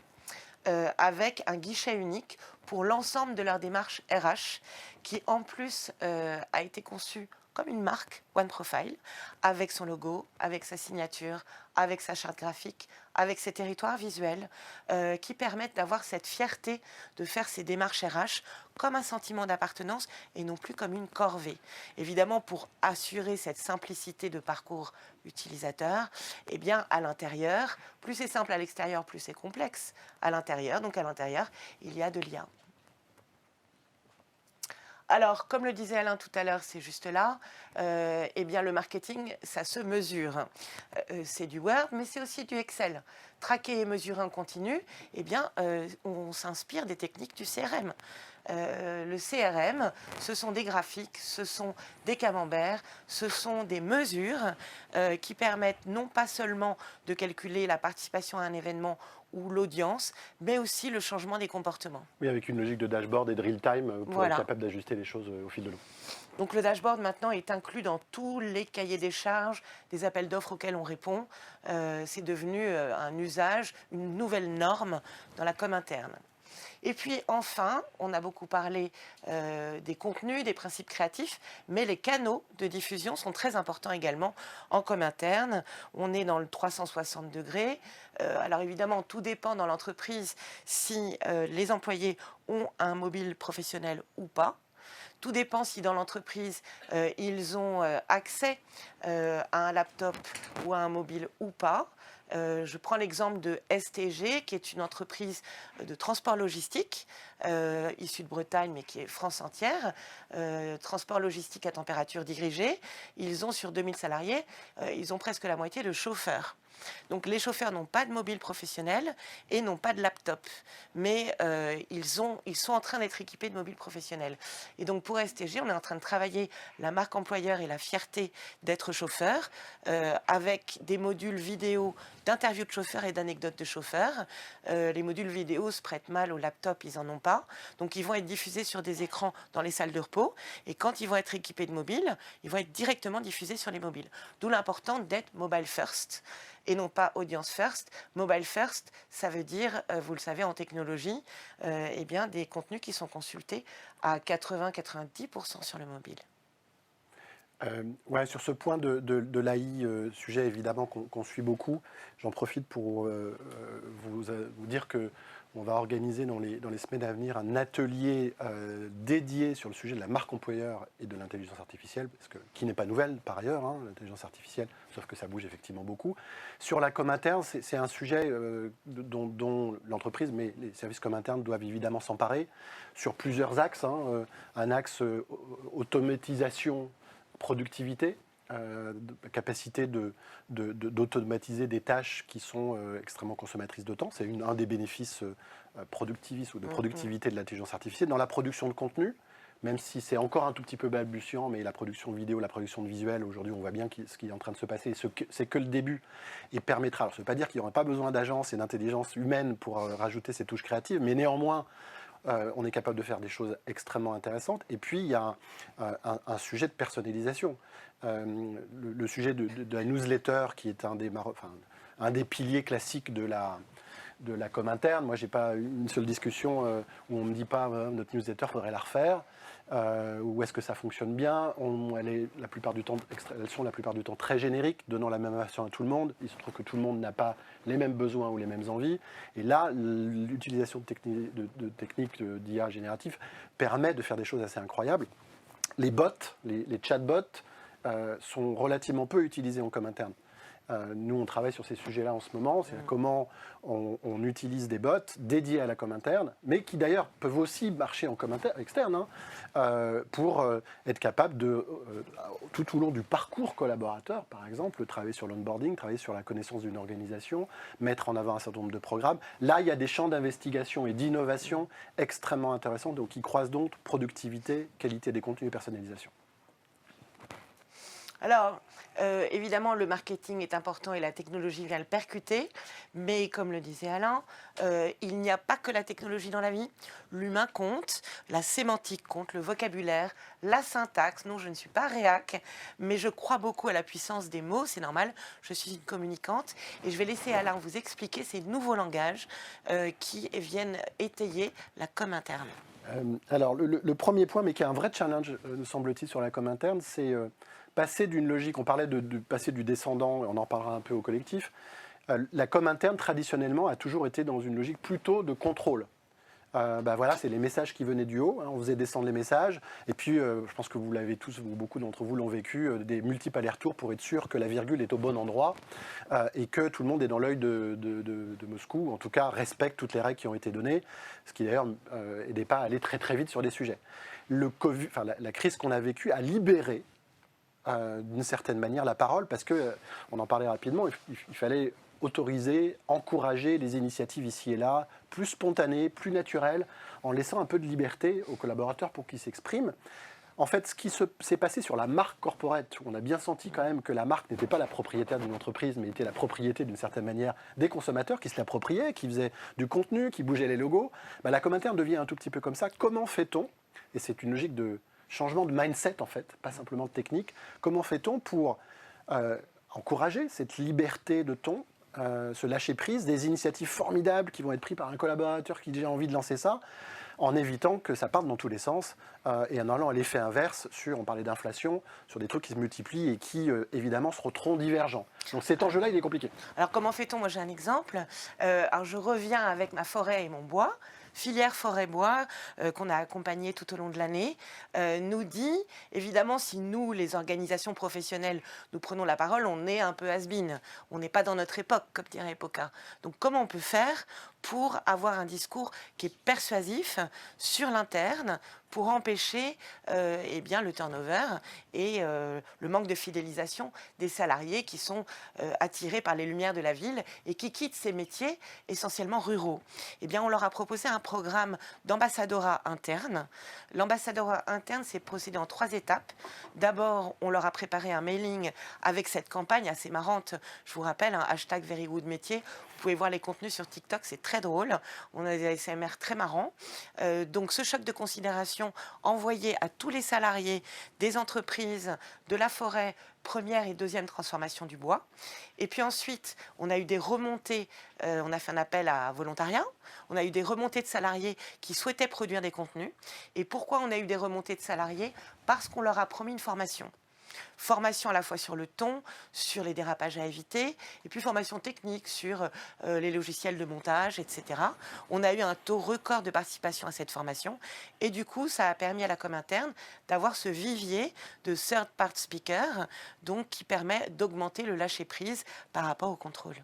avec un guichet unique pour l'ensemble de leur démarche RH, qui en plus a été conçu comme une marque, One Profile, avec son logo, avec sa signature, avec sa charte graphique, avec ses territoires visuels, qui permettent d'avoir cette fierté de faire ces démarches RH comme un sentiment d'appartenance et non plus comme une corvée. Évidemment, pour assurer cette simplicité de parcours utilisateur, eh bien, à l'intérieur, plus c'est simple à l'extérieur, plus c'est complexe à l'intérieur. Donc, à l'intérieur, il y a de l'IA. Alors, comme le disait Alain tout à l'heure, c'est juste là, eh bien, le marketing, ça se mesure. C'est du Word, mais c'est aussi du Excel. Traquer et mesurer en continu, eh bien, on s'inspire des techniques du CRM. Le CRM, ce sont des graphiques, ce sont des camemberts, ce sont des mesures qui permettent non pas seulement de calculer la participation à un événement ou l'audience, mais aussi le changement des comportements. Oui, avec une logique de dashboard et de real-time pour être capable d'ajuster les choses au fil de l'eau. Donc le dashboard maintenant est inclus dans tous les cahiers des charges, des appels d'offres auxquels on répond. C'est devenu un usage, une nouvelle norme dans la com interne. Et puis enfin, on a beaucoup parlé des contenus, des principes créatifs, mais les canaux de diffusion sont très importants également en com interne. On est dans le 360 degrés. Alors évidemment, tout dépend dans l'entreprise si les employés ont un mobile professionnel ou pas. Tout dépend si dans l'entreprise, ils ont accès à un laptop ou à un mobile ou pas. Je prends l'exemple de STG, qui est une entreprise de transport logistique, issue de Bretagne, mais qui est France entière. Transport logistique à température dirigée. Ils ont sur 2000 salariés, ils ont presque la moitié de chauffeurs. Donc les chauffeurs n'ont pas de mobile professionnel et n'ont pas de laptop, mais ils sont en train d'être équipés de mobiles professionnels. Et donc pour STG, on est en train de travailler la marque employeur et la fierté d'être chauffeur avec des modules vidéo d'interviews de chauffeurs et d'anecdotes de chauffeurs. Les modules vidéo se prêtent mal au laptop, ils n'en ont pas. Donc ils vont être diffusés sur des écrans dans les salles de repos. Et quand ils vont être équipés de mobiles, ils vont être directement diffusés sur les mobiles. D'où l'importance d'être mobile first et non pas audience first. Mobile first, ça veut dire, vous le savez, en technologie, eh bien, des contenus qui sont consultés à 80-90% sur le mobile. Ouais, sur ce point de l'AI, sujet évidemment qu'on suit beaucoup, j'en profite pour vous dire que on va organiser dans les semaines à venir un atelier dédié sur le sujet de la marque employeur et de l'intelligence artificielle, qui n'est pas nouvelle par ailleurs, hein, l'intelligence artificielle, sauf que ça bouge effectivement beaucoup. Sur la com interne, c'est un sujet dont l'entreprise, mais les services com internes doivent évidemment s'emparer sur plusieurs axes. Hein, un axe automatisation, productivité, capacité d'automatiser des tâches qui sont extrêmement consommatrices de temps. C'est un des bénéfices productivistes ou de productivité de l'intelligence artificielle. Dans la production de contenu, même si c'est encore un tout petit peu balbutiant, mais la production de vidéo, la production de visuel, aujourd'hui on voit bien ce qui est en train de se passer. C'est que le début et permettra, alors ça ne veut pas dire qu'il n'y aura pas besoin d'agence et d'intelligence humaine pour rajouter ces touches créatives, mais néanmoins, on est capable de faire des choses extrêmement intéressantes. Et puis, il y a un sujet de personnalisation. Le sujet de la newsletter, qui est un des piliers classiques de la com interne. Moi, je n'ai pas une seule discussion où on ne me dit pas notre newsletter, il faudrait la refaire. Ou est-ce que ça fonctionne bien? Elles sont la plupart du temps très génériques, donnant la même information à tout le monde. Il se trouve que tout le monde n'a pas les mêmes besoins ou les mêmes envies. Et là, l'utilisation de techniques d'IA génératif permet de faire des choses assez incroyables. Les bots, les chatbots, sont relativement peu utilisés en com interne. Nous, on travaille sur ces sujets-là en ce moment, c'est comment on utilise des bots dédiés à la com interne, mais qui d'ailleurs peuvent aussi marcher en com externe, hein, pour être capable de, tout au long du parcours collaborateur, par exemple, travailler sur l'onboarding, travailler sur la connaissance d'une organisation, mettre en avant un certain nombre de programmes. Là, il y a des champs d'investigation et d'innovation extrêmement intéressants, donc qui croisent donc productivité, qualité des contenus et personnalisation. Alors, évidemment, le marketing est important et la technologie vient le percuter, mais comme le disait Alain, il n'y a pas que la technologie dans la vie. L'humain compte, la sémantique compte, le vocabulaire, la syntaxe. Non, je ne suis pas réac, mais je crois beaucoup à la puissance des mots, c'est normal, je suis une communicante, et je vais laisser Alain vous expliquer ces nouveaux langages qui viennent étayer la com interne. Alors, le premier point, mais qui est un vrai challenge, nous semble-t-il, sur la com interne, c'est passer d'une logique, on parlait de passer du descendant, et on en parlera un peu au collectif, la com interne, traditionnellement, a toujours été dans une logique plutôt de contrôle. Voilà, c'est les messages qui venaient du haut, hein, on faisait descendre les messages, et puis je pense que vous l'avez tous, ou beaucoup d'entre vous l'ont vécu, des multiples allers-retours pour être sûr que la virgule est au bon endroit, et que tout le monde est dans l'œil de Moscou, ou en tout cas respecte toutes les règles qui ont été données, ce qui d'ailleurs n'aidait pas à aller très très vite sur des sujets. La crise qu'on a vécue a libéré d'une certaine manière la parole, parce que, on en parlait rapidement, il fallait autoriser, encourager les initiatives ici et là, plus spontanées, plus naturelles, en laissant un peu de liberté aux collaborateurs pour qu'ils s'expriment. En fait, ce qui s'est passé sur la marque corporate, on a bien senti quand même que la marque n'était pas la propriétaire d'une entreprise, mais était la propriété d'une certaine manière des consommateurs qui se l'appropriaient, qui faisaient du contenu, qui bougeaient les logos. La com interne devient un tout petit peu comme ça. Comment fait-on, et c'est une logique de changement de mindset en fait, pas simplement de technique, comment fait-on pour encourager cette liberté de ton, ce lâcher-prise, des initiatives formidables qui vont être prises par un collaborateur qui a déjà envie de lancer ça, en évitant que ça parte dans tous les sens et en allant à l'effet inverse on parlait d'inflation, sur des trucs qui se multiplient et qui évidemment seront trop divergents. Donc cet enjeu-là, il est compliqué. Alors comment fait-on? Moi j'ai un exemple. Alors je reviens avec ma forêt et mon bois. Filière forêt-bois, qu'on a accompagnée tout au long de l'année, nous dit, évidemment, si nous, les organisations professionnelles, nous prenons la parole, on est un peu has-been. On n'est pas dans notre époque, comme dirait Epoca. Donc comment on peut faire pour avoir un discours qui est persuasif sur l'interne, pour empêcher le turnover et le manque de fidélisation des salariés qui sont attirés par les lumières de la ville et qui quittent ces métiers essentiellement ruraux. On leur a proposé un programme d'ambassadorat interne. L'ambassadorat interne, c'est procédé en 3 étapes. D'abord, on leur a préparé un mailing avec cette campagne assez marrante. Je vous rappelle, hashtag #VeryGoodMétier. Vous pouvez voir les contenus sur TikTok, c'est très drôle. On a des ASMR très marrants. Donc ce choc de considération envoyé à tous les salariés des entreprises de la forêt, première et deuxième transformation du bois. Et puis ensuite, on a eu des remontées, on a fait un appel à volontariat, on a eu des remontées de salariés qui souhaitaient produire des contenus. Et pourquoi on a eu des remontées de salariés? Parce qu'on leur a promis une formation. Formation à la fois sur le ton, sur les dérapages à éviter, et puis formation technique sur les logiciels de montage, etc. On a eu un taux record de participation à cette formation, et du coup, ça a permis à la com interne d'avoir ce vivier de third part speaker, donc qui permet d'augmenter le lâcher-prise par rapport au contrôle.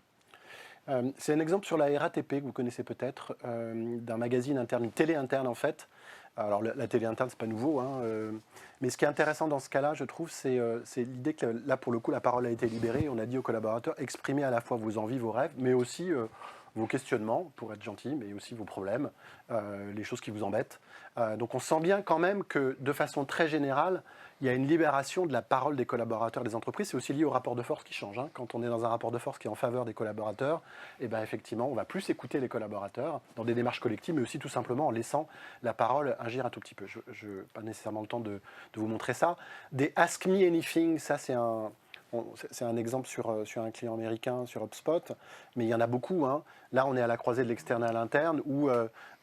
C'est un exemple sur la RATP que vous connaissez peut-être, d'un magazine interne, une télé interne en fait. Alors la télé interne, c'est pas nouveau, hein, mais ce qui est intéressant dans ce cas-là, je trouve, c'est l'idée que là, pour le coup, la parole a été libérée. On a dit aux collaborateurs, exprimez à la fois vos envies, vos rêves, mais aussi vos questionnements, pour être gentil, mais aussi vos problèmes, les choses qui vous embêtent. Donc on sent bien quand même que, de façon très générale, il y a une libération de la parole des collaborateurs des entreprises. C'est aussi lié au rapport de force qui change, hein. Quand on est dans un rapport de force qui est en faveur des collaborateurs, eh ben effectivement, on va plus écouter les collaborateurs dans des démarches collectives, mais aussi tout simplement en laissant la parole agir un tout petit peu. Je n'ai pas nécessairement le temps de vous montrer ça. Des Ask Me Anything, ça c'est un exemple sur un client américain, sur HubSpot, mais il y en a beaucoup, hein. Là, on est à la croisée de l'externe à l'interne, où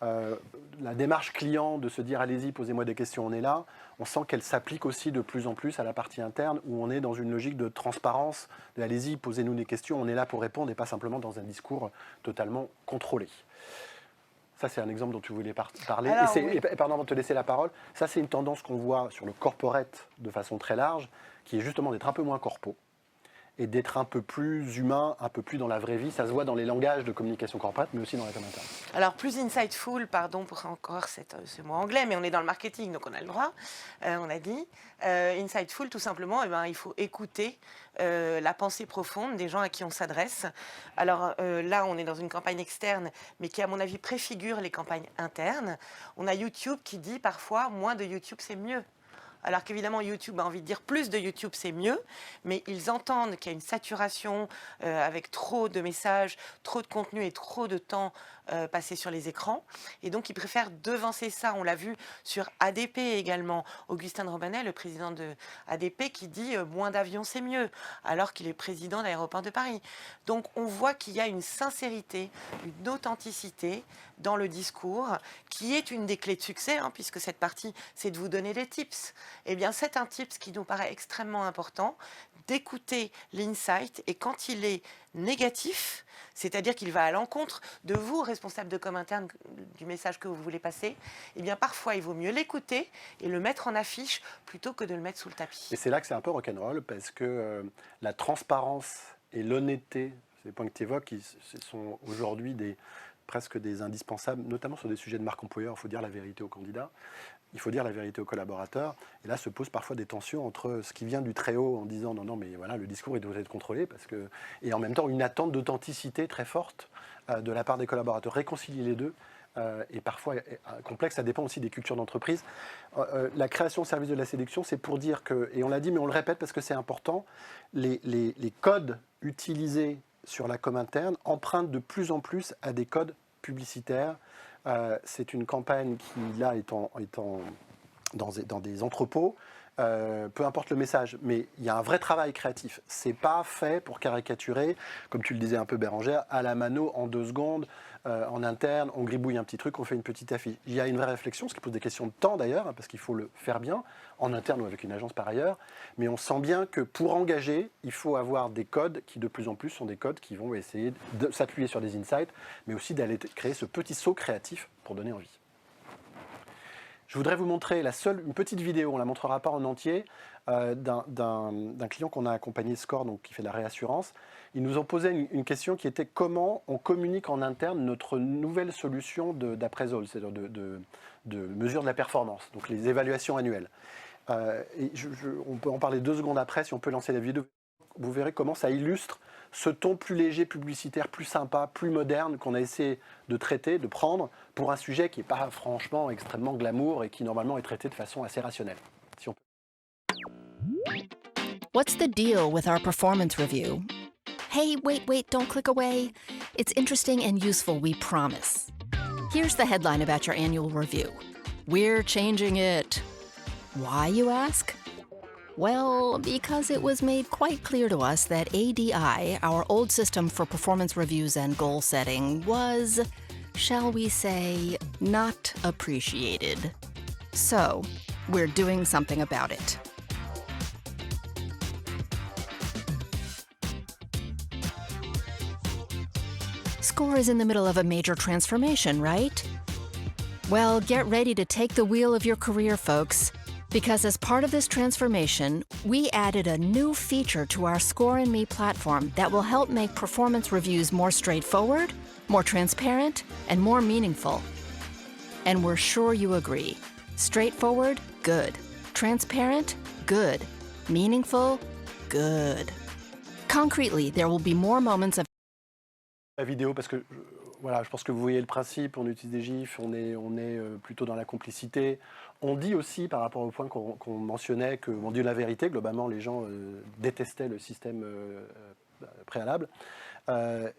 la démarche client de se dire « allez-y, posez-moi des questions, on est là », on sent qu'elle s'applique aussi de plus en plus à la partie interne, où on est dans une logique de transparence, de « allez-y, posez-nous des questions, on est là pour répondre », et pas simplement dans un discours totalement contrôlé. Ça, c'est un exemple dont tu voulais parler. Alors, et pardon, avant de te laisser la parole, ça, c'est une tendance qu'on voit sur le corporate de façon très large, qui est justement d'être un peu moins corpo et d'être un peu plus humain, un peu plus dans la vraie vie. Ça se voit dans les langages de communication corporate, mais aussi dans la com interne. Alors, plus insightful, pardon pour encore ce mot anglais, mais on est dans le marketing, donc on a le droit, on a dit. Insightful, tout simplement, il faut écouter la pensée profonde des gens à qui on s'adresse. Alors là, on est dans une campagne externe, mais qui, à mon avis, préfigure les campagnes internes. On a YouTube qui dit parfois, moins de YouTube, c'est mieux. Alors qu'évidemment, YouTube a envie de dire plus de YouTube, c'est mieux, mais ils entendent qu'il y a une saturation avec trop de messages, trop de contenu et trop de temps passé sur les écrans. Et donc, ils préfèrent devancer ça. On l'a vu sur ADP également. Augustin de Romanet, le président de ADP, qui dit moins d'avions, c'est mieux, alors qu'il est président d'Aéroports de Paris. Donc, on voit qu'il y a une sincérité, une authenticité dans le discours, qui est une des clés de succès, hein, puisque cette partie, c'est de vous donner des tips. Eh bien, c'est un tips qui nous paraît extrêmement important, d'écouter l'insight, et quand il est négatif, c'est-à-dire qu'il va à l'encontre de vous, responsable de com interne, du message que vous voulez passer, eh bien, parfois, il vaut mieux l'écouter et le mettre en affiche plutôt que de le mettre sous le tapis. Et c'est là que c'est un peu rock'n'roll, parce que la transparence et l'honnêteté, c'est les points que tu évoques, ce sont aujourd'hui presque des indispensables, notamment sur des sujets de marque employeur. Il faut dire la vérité aux candidats, il faut dire la vérité aux collaborateurs. Et là se posent parfois des tensions entre ce qui vient du très haut en disant non, mais voilà, le discours il doit être contrôlé, et en même temps une attente d'authenticité très forte de la part des collaborateurs. Réconcilier les deux est parfois complexe, ça dépend aussi des cultures d'entreprise. La création au service de la séduction, c'est pour dire que, et on l'a dit mais on le répète parce que c'est important, les codes utilisés sur la com interne empruntent de plus en plus à des codes publicitaires. C'est une campagne qui, là, est dans des entrepôts, peu importe le message, mais il y a un vrai travail créatif. C'est pas fait pour caricaturer, comme tu le disais un peu Bérangère, à la mano en 2 secondes, en interne, on gribouille un petit truc, on fait une petite affiche. Il y a une vraie réflexion, ce qui pose des questions de temps d'ailleurs, hein, parce qu'il faut le faire bien, en interne ou avec une agence par ailleurs, mais on sent bien que pour engager, il faut avoir des codes qui de plus en plus sont des codes qui vont essayer de s'appuyer sur des insights, mais aussi d'aller créer ce petit saut créatif pour donner envie. Je voudrais vous montrer une petite vidéo, on ne la montrera pas en entier, d'un client qu'on a accompagné, Score, donc qui fait de la réassurance. Ils nous ont posé une question qui était comment on communique en interne notre nouvelle solution d'appraisal, c'est-à-dire de mesure de la performance, donc les évaluations annuelles. On peut en parler 2 secondes après, si on peut lancer la vidéo. Vous verrez comment ça illustre ce ton plus léger, publicitaire, plus sympa, plus moderne qu'on a essayé de traiter, de prendre pour un sujet qui n'est pas franchement extrêmement glamour et qui normalement est traité de façon assez rationnelle. Si on peut... What's the deal with our performance review? Hey, wait, don't click away. It's interesting and useful, we promise. Here's the headline about your annual review. We're changing it. Why, you ask? Well, because it was made quite clear to us that ADI, our old system for performance reviews and goal setting, was, shall we say, not appreciated. So, we're doing something about it. SCORE is in the middle of a major transformation, right? Well, get ready to take the wheel of your career, folks. Because as part of this transformation, we added a new feature to our SCORE and Me platform that will help make performance reviews more straightforward, more transparent, and more meaningful. And we're sure you agree. Straightforward, good. Transparent, good. Meaningful, good. Concretely, there will be more moments of La vidéo, parce que voilà, je pense que vous voyez le principe, on utilise des gifs, on est plutôt dans la complicité. On dit aussi, par rapport au point qu'on mentionnait, qu'on dit la vérité, globalement les gens détestaient le système préalable.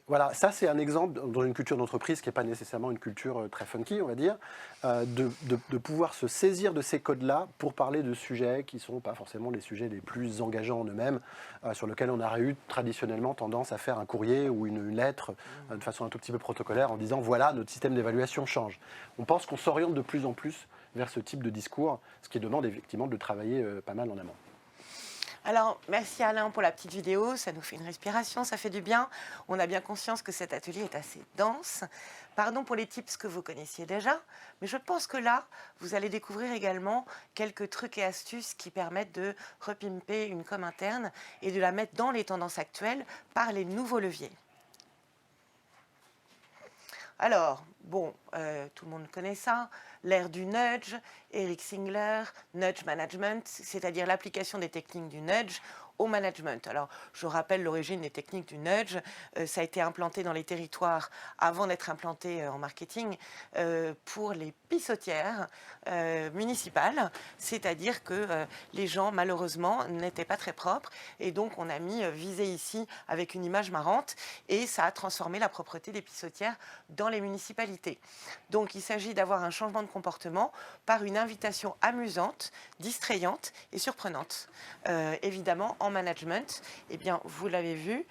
Voilà, ça c'est un exemple dans une culture d'entreprise qui n'est pas nécessairement une culture très funky, on va dire, de pouvoir se saisir de ces codes-là pour parler de sujets qui ne sont pas forcément les sujets les plus engageants en eux-mêmes, sur lesquels on aurait eu traditionnellement tendance à faire un courrier ou une lettre de façon un tout petit peu protocolaire en disant voilà, notre système d'évaluation change. On pense qu'on s'oriente de plus en plus vers ce type de discours, ce qui demande effectivement de travailler pas mal en amont. Alors, merci Alain pour la petite vidéo, ça nous fait une respiration, ça fait du bien. On a bien conscience que cet atelier est assez dense. Pardon pour les tips que vous connaissiez déjà, mais je pense que là, vous allez découvrir également quelques trucs et astuces qui permettent de repimper une com interne et de la mettre dans les tendances actuelles par les nouveaux leviers. Alors, bon, tout le monde connaît ça, l'ère du nudge, Eric Singler, nudge management, c'est-à-dire l'application des techniques du nudge au management. Alors, je rappelle l'origine des techniques du nudge. Ça a été implanté dans les territoires avant d'être implanté en marketing pour les pissotières municipales, c'est-à-dire que les gens, malheureusement, n'étaient pas très propres. Et donc, on a mis visé ici avec une image marrante et ça a transformé la propreté des pissotières dans les municipalités. Donc, il s'agit d'avoir un changement de comportement par une invitation amusante, distrayante et surprenante. Évidemment, en management, eh bien, vous l'avez vu,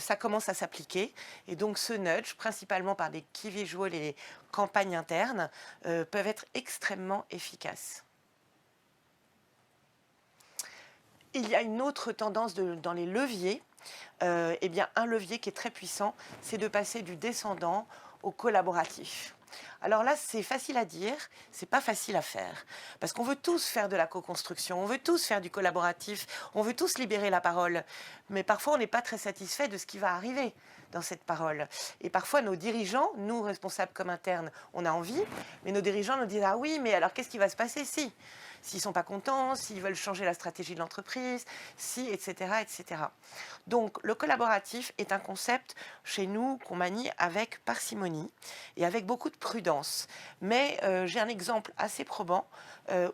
ça commence à s'appliquer. Et donc, ce nudge, principalement par des key visuals et les campagnes internes, peuvent être extrêmement efficaces. Il y a une autre tendance dans les leviers. Eh bien, un levier qui est très puissant, c'est de passer du descendant au collaboratif. Alors là, c'est facile à dire, c'est pas facile à faire. Parce qu'on veut tous faire de la co-construction, on veut tous faire du collaboratif, on veut tous libérer la parole. Mais parfois, on n'est pas très satisfait de ce qui va arriver dans cette parole. Et parfois, nos dirigeants, nous, responsables comme internes, on a envie, mais nos dirigeants nous disent « Ah oui, mais alors qu'est-ce qui va se passer si ?» S'ils ne sont pas contents, s'ils veulent changer la stratégie de l'entreprise, si, etc., etc. Donc, le collaboratif est un concept chez nous qu'on manie avec parcimonie et avec beaucoup de prudence. Mais j'ai un exemple assez probant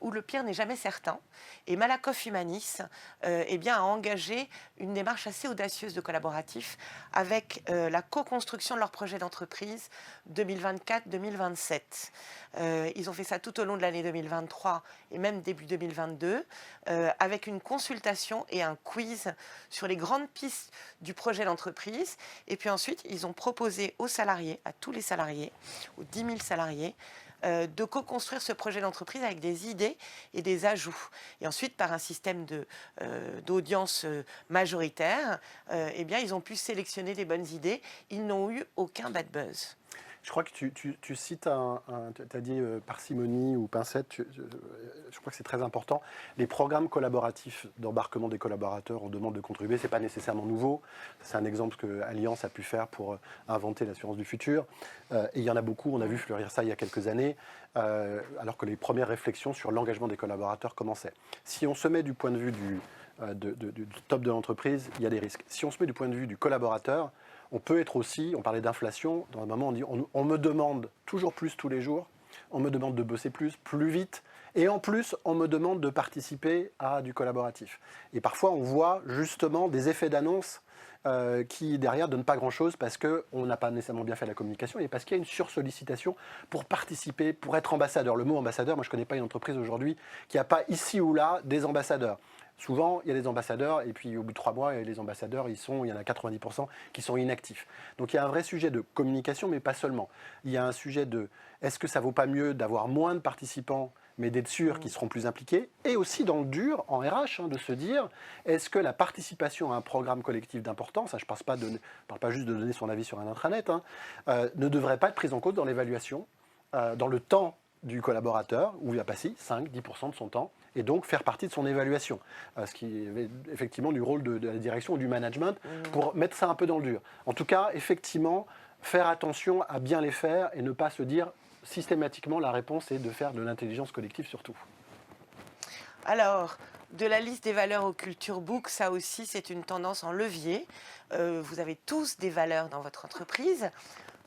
où le pire n'est jamais certain. Et Malakoff Humanis eh bien, a engagé une démarche assez audacieuse de collaboratif avec la co-construction de leur projet d'entreprise 2024-2027. Ils ont fait ça tout au long de l'année 2023 et même début 2022, avec une consultation et un quiz sur les grandes pistes du projet d'entreprise. Et puis ensuite, ils ont proposé aux salariés, à tous les salariés, aux 10 000 salariés, de co-construire ce projet d'entreprise avec des idées et des ajouts. Et ensuite, par un système d'audience majoritaire, eh bien, ils ont pu sélectionner des bonnes idées. Ils n'ont eu aucun bad buzz. Je crois que tu cites tu as dit parcimonie ou pincette, je crois que c'est très important. Les programmes collaboratifs d'embarquement des collaborateurs en demande de contribuer, ce n'est pas nécessairement nouveau. C'est un exemple que Allianz a pu faire pour inventer l'assurance du futur. Et il y en a beaucoup, on a vu fleurir ça il y a quelques années, alors que les premières réflexions sur l'engagement des collaborateurs commençaient. Si on se met du point de vue du top de l'entreprise, il y a des risques. Si on se met du point de vue du collaborateur, on peut être aussi, on parlait d'inflation, dans un moment on dit on me demande toujours plus tous les jours, on me demande de bosser plus vite, et en plus on me demande de participer à du collaboratif. Et parfois on voit justement des effets d'annonce qui derrière donnent pas grand-chose parce qu'on n'a pas nécessairement bien fait la communication et parce qu'il y a une sursollicitation pour participer, pour être ambassadeur. Le mot ambassadeur, moi je ne connais pas une entreprise aujourd'hui qui n'a pas ici ou là des ambassadeurs. Souvent, il y a des ambassadeurs et puis au bout de 3 mois, les ambassadeurs, il y en a 90% qui sont inactifs. Donc il y a un vrai sujet de communication, mais pas seulement. Il y a un sujet de est-ce que ça ne vaut pas mieux d'avoir moins de participants mais d'être sûr qu'ils seront plus impliqués, et aussi dans le dur, en RH, de se dire, est-ce que la participation à un programme collectif d'importance, je ne parle pas juste de donner son avis sur un intranet, ne devrait pas être prise en compte dans l'évaluation, dans le temps du collaborateur, où il a passé 5-10% de son temps, et donc faire partie de son évaluation. Ce qui est effectivement du rôle de la direction ou du management, pour mettre ça un peu dans le dur. En tout cas, effectivement, faire attention à bien les faire et ne pas se dire systématiquement la réponse est de faire de l'intelligence collective surtout. Alors, de la liste des valeurs au Culture Book, ça aussi c'est une tendance en levier. Vous avez tous des valeurs dans votre entreprise.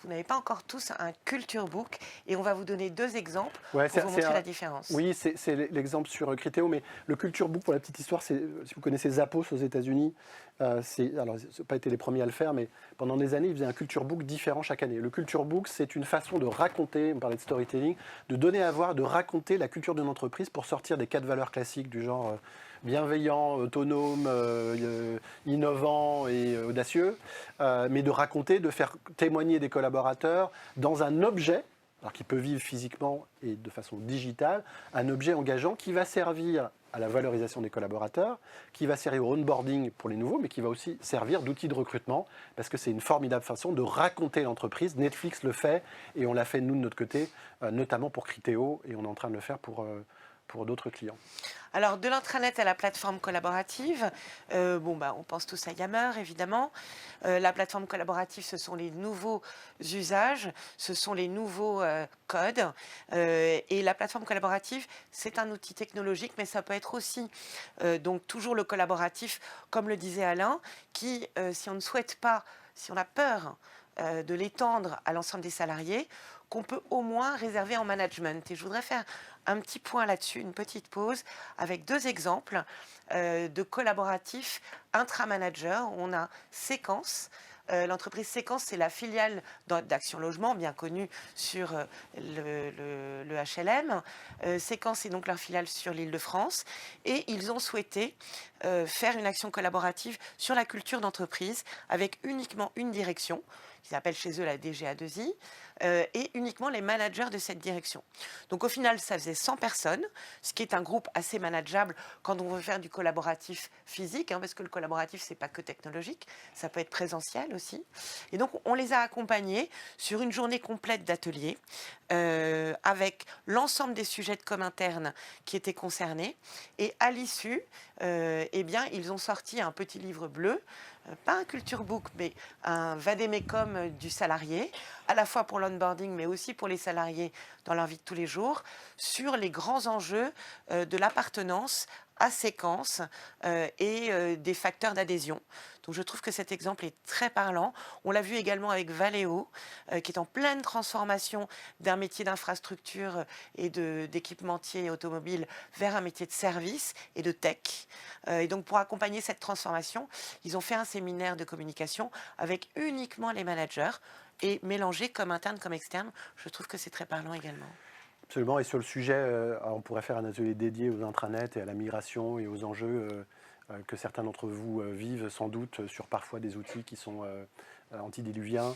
Vous n'avez pas encore tous un Culture Book et on va vous donner 2 exemples pour vous montrer la différence. Oui, c'est l'exemple sur Criteo, mais le Culture Book, pour la petite histoire, si vous connaissez Zappos aux États-Unis, alors ils n'ont pas été les premiers à le faire, mais pendant des années, ils faisaient un Culture Book différent chaque année. Le Culture Book, c'est une façon de raconter, on parlait de storytelling, de donner à voir, de raconter la culture d'une entreprise pour sortir des 4 valeurs classiques du genre bienveillant, autonome, innovant et audacieux, mais de raconter, de faire témoigner des collaborateurs dans un objet, alors qui peut vivre physiquement et de façon digitale, un objet engageant qui va servir à la valorisation des collaborateurs, qui va servir au onboarding pour les nouveaux, mais qui va aussi servir d'outil de recrutement, parce que c'est une formidable façon de raconter l'entreprise. Netflix le fait, et on l'a fait nous de notre côté, notamment pour Criteo, et on est en train de le faire pour d'autres clients. Alors, de l'intranet à la plateforme collaborative, on pense tous à Yammer, évidemment. La plateforme collaborative, ce sont les nouveaux usages, ce sont les nouveaux codes. Et la plateforme collaborative, c'est un outil technologique, mais ça peut être aussi, donc toujours le collaboratif, comme le disait Alain, qui, si on ne souhaite pas, si on a peur de l'étendre à l'ensemble des salariés, qu'on peut au moins réserver en management. Et je voudrais faire un petit point là-dessus, une petite pause, avec 2 exemples de collaboratifs intra-managers. On a Séquence. L'entreprise Séquence, c'est la filiale d'Action Logement, bien connue sur le HLM. Séquence est donc leur filiale sur l'Île-de-France. Et ils ont souhaité faire une action collaborative sur la culture d'entreprise avec uniquement une direction, qu'ils appellent chez eux la DGA2I, et uniquement les managers de cette direction. Donc au final, ça faisait 100 personnes, ce qui est un groupe assez manageable quand on veut faire du collaboratif physique, parce que le collaboratif, c'est pas que technologique, ça peut être présentiel aussi. Et donc on les a accompagnés sur une journée complète d'ateliers, avec l'ensemble des sujets de com interne qui étaient concernés. Et à l'issue, ils ont sorti un petit livre bleu, pas un Culture Book, mais un vadémécum du salarié, à la fois pour l'onboarding, mais aussi pour les salariés dans leur vie de tous les jours, sur les grands enjeux de l'appartenance à Séquence et des facteurs d'adhésion. Donc je trouve que cet exemple est très parlant. On l'a vu également avec Valeo, qui est en pleine transformation d'un métier d'infrastructure et d'équipementier automobile vers un métier de service et de tech. Et donc pour accompagner cette transformation, ils ont fait un séminaire de communication avec uniquement les managers et mélangé comme interne comme externe. Je trouve que c'est très parlant également. Absolument, et sur le sujet, on pourrait faire un atelier dédié aux intranets et à la migration et aux enjeux que certains d'entre vous vivent sans doute sur parfois des outils qui sont antidiluviens,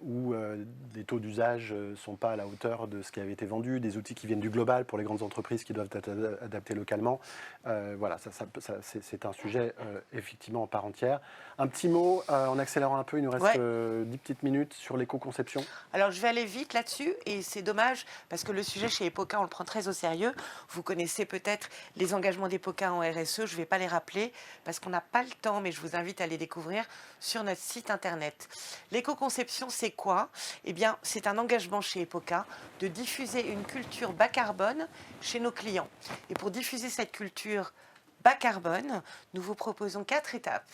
où les taux d'usage ne sont pas à la hauteur de ce qui avait été vendu, des outils qui viennent du global pour les grandes entreprises qui doivent être adaptés localement. Voilà, c'est un sujet effectivement en part entière. Un petit mot, en accélérant un peu, il nous reste 10 petites minutes sur l'éco-conception. Alors je vais aller vite là-dessus et c'est dommage parce que le sujet chez Epoca, on le prend très au sérieux. Vous connaissez peut-être les engagements d'Epoca en RSE, je ne vais pas les rappeler parce qu'on n'a pas le temps, mais je vous invite à les découvrir sur notre site internet. L'éco-conception, c'est quoi ? Eh bien, c'est un engagement chez Epoca de diffuser une culture bas carbone chez nos clients. Et pour diffuser cette culture bas carbone, nous vous proposons 4 étapes.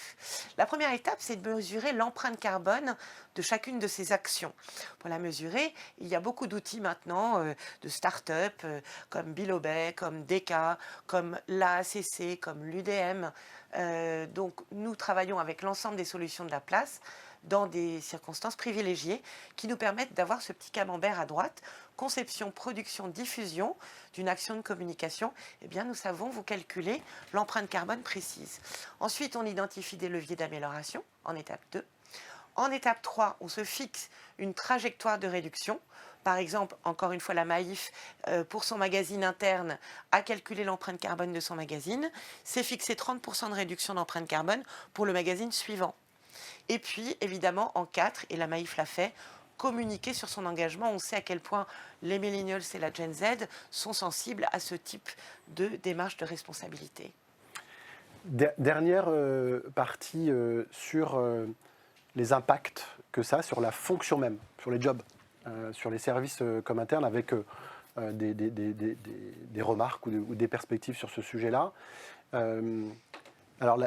La première étape, c'est de mesurer l'empreinte carbone de chacune de ces actions. Pour la mesurer, il y a beaucoup d'outils maintenant de start-up comme Bilobay, comme DECA, comme l'AACC, comme l'UDM. Donc nous travaillons avec l'ensemble des solutions de la place dans des circonstances privilégiées qui nous permettent d'avoir ce petit camembert à droite, conception, production, diffusion d'une action de communication. Eh bien, nous savons vous calculer l'empreinte carbone précise. Ensuite, on identifie des leviers d'amélioration en étape 2. En étape 3, on se fixe une trajectoire de réduction. Par exemple, encore une fois, la Maïf, pour son magazine interne, a calculé l'empreinte carbone de son magazine. C'est fixé 30% de réduction d'empreinte carbone pour le magazine suivant. Et puis, évidemment, en 4, et la Maïf l'a fait, communiquer sur son engagement. On sait à quel point les millennials et la Gen Z sont sensibles à ce type de démarche de responsabilité. Dernière partie sur les impacts que ça a sur la fonction même, sur les jobs, sur les services comme internes, avec des remarques ou des perspectives sur ce sujet-là. Alors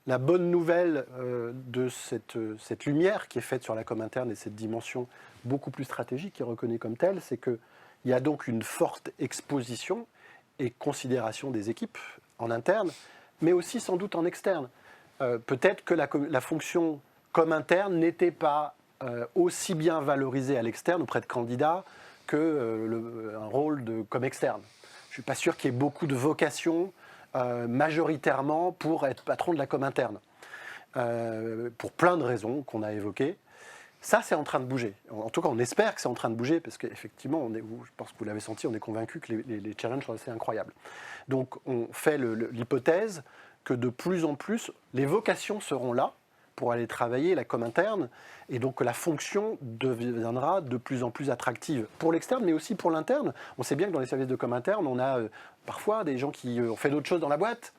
la bonne nouvelle de cette lumière qui est faite sur la com interne et cette dimension beaucoup plus stratégique qui est reconnue comme telle, c'est qu'il y a donc une forte exposition et considération des équipes en interne, mais aussi sans doute en externe. Peut-être que la fonction com interne n'était pas aussi bien valorisée à l'externe auprès de candidats qu'un rôle de com externe. Je ne suis pas sûr qu'il y ait beaucoup de vocations majoritairement pour être patron de la com interne, pour plein de raisons qu'on a évoquées. Ça, c'est en train de bouger. En tout cas, on espère que c'est en train de bouger, parce qu'effectivement, je pense que vous l'avez senti, on est convaincu que les challenges sont assez incroyables. Donc, on fait l'hypothèse que de plus en plus, les vocations seront là pour aller travailler la com interne, et donc que la fonction deviendra de plus en plus attractive pour l'externe, mais aussi pour l'interne. On sait bien que dans les services de com interne, on a parfois des gens qui ont fait d'autres choses dans la boîte,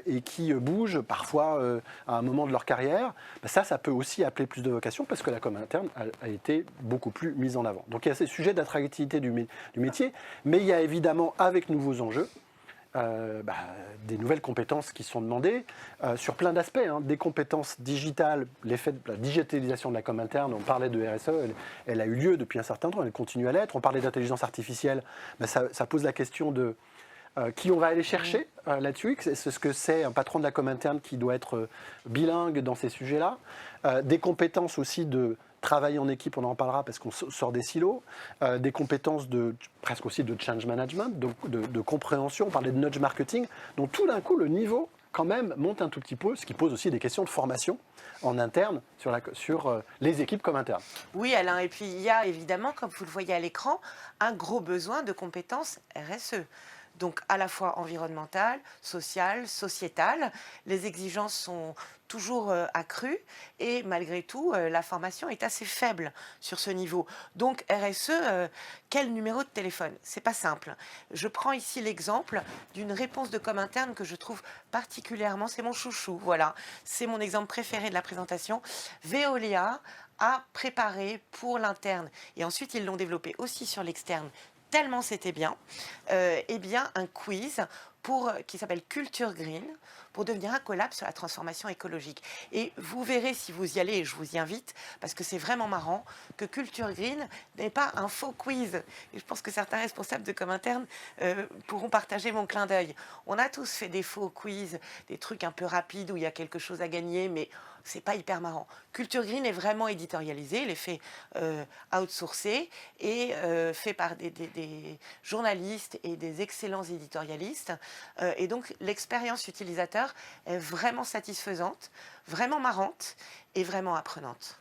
et qui bougent parfois à un moment de leur carrière. Ça peut aussi appeler plus de vocation, parce que la com interne a été beaucoup plus mise en avant. Donc il y a ces sujets d'attractivité du métier, mais il y a évidemment, avec nouveaux enjeux, des nouvelles compétences qui sont demandées sur plein d'aspects, des compétences digitales, l'effet de la digitalisation de la com interne. On parlait de RSE, elle a eu lieu depuis un certain temps, elle continue à l'être. On parlait d'intelligence artificielle, ça pose la question de qui on va aller chercher là-dessus. C'est ce que c'est un patron de la com interne qui doit être bilingue dans ces sujets-là. Des compétences aussi de travailler en équipe, on en parlera parce qu'on sort des silos. Des compétences presque aussi de change management, de compréhension. On parlait de nudge marketing. Donc tout d'un coup, le niveau quand même monte un tout petit peu, ce qui pose aussi des questions de formation en interne sur les équipes comme internes. Oui, Alain, et puis il y a évidemment, comme vous le voyez à l'écran, un gros besoin de compétences RSE. Donc à la fois environnementale, sociale, sociétale. Les exigences sont toujours accrues et malgré tout, la formation est assez faible sur ce niveau. Donc RSE, quel numéro de téléphone? C'est pas simple. Je prends ici l'exemple d'une réponse de com interne que je trouve particulièrement, c'est mon chouchou, voilà. C'est mon exemple préféré de la présentation. Veolia a préparé pour l'interne et ensuite ils l'ont développé aussi sur l'externe, tellement c'était bien, un quiz qui s'appelle Culture Green, pour devenir un collab sur la transformation écologique. Et vous verrez si vous y allez, et je vous y invite, parce que c'est vraiment marrant, que Culture Green n'est pas un faux quiz. Et je pense que certains responsables de com interne pourront partager mon clin d'œil. On a tous fait des faux quiz, des trucs un peu rapides où il y a quelque chose à gagner, mais c'est pas hyper marrant. Culture Green est vraiment éditorialisé, il est fait outsourcé et fait par des journalistes et des excellents éditorialistes. Et donc l'expérience utilisateur est vraiment satisfaisante, vraiment marrante et vraiment apprenante.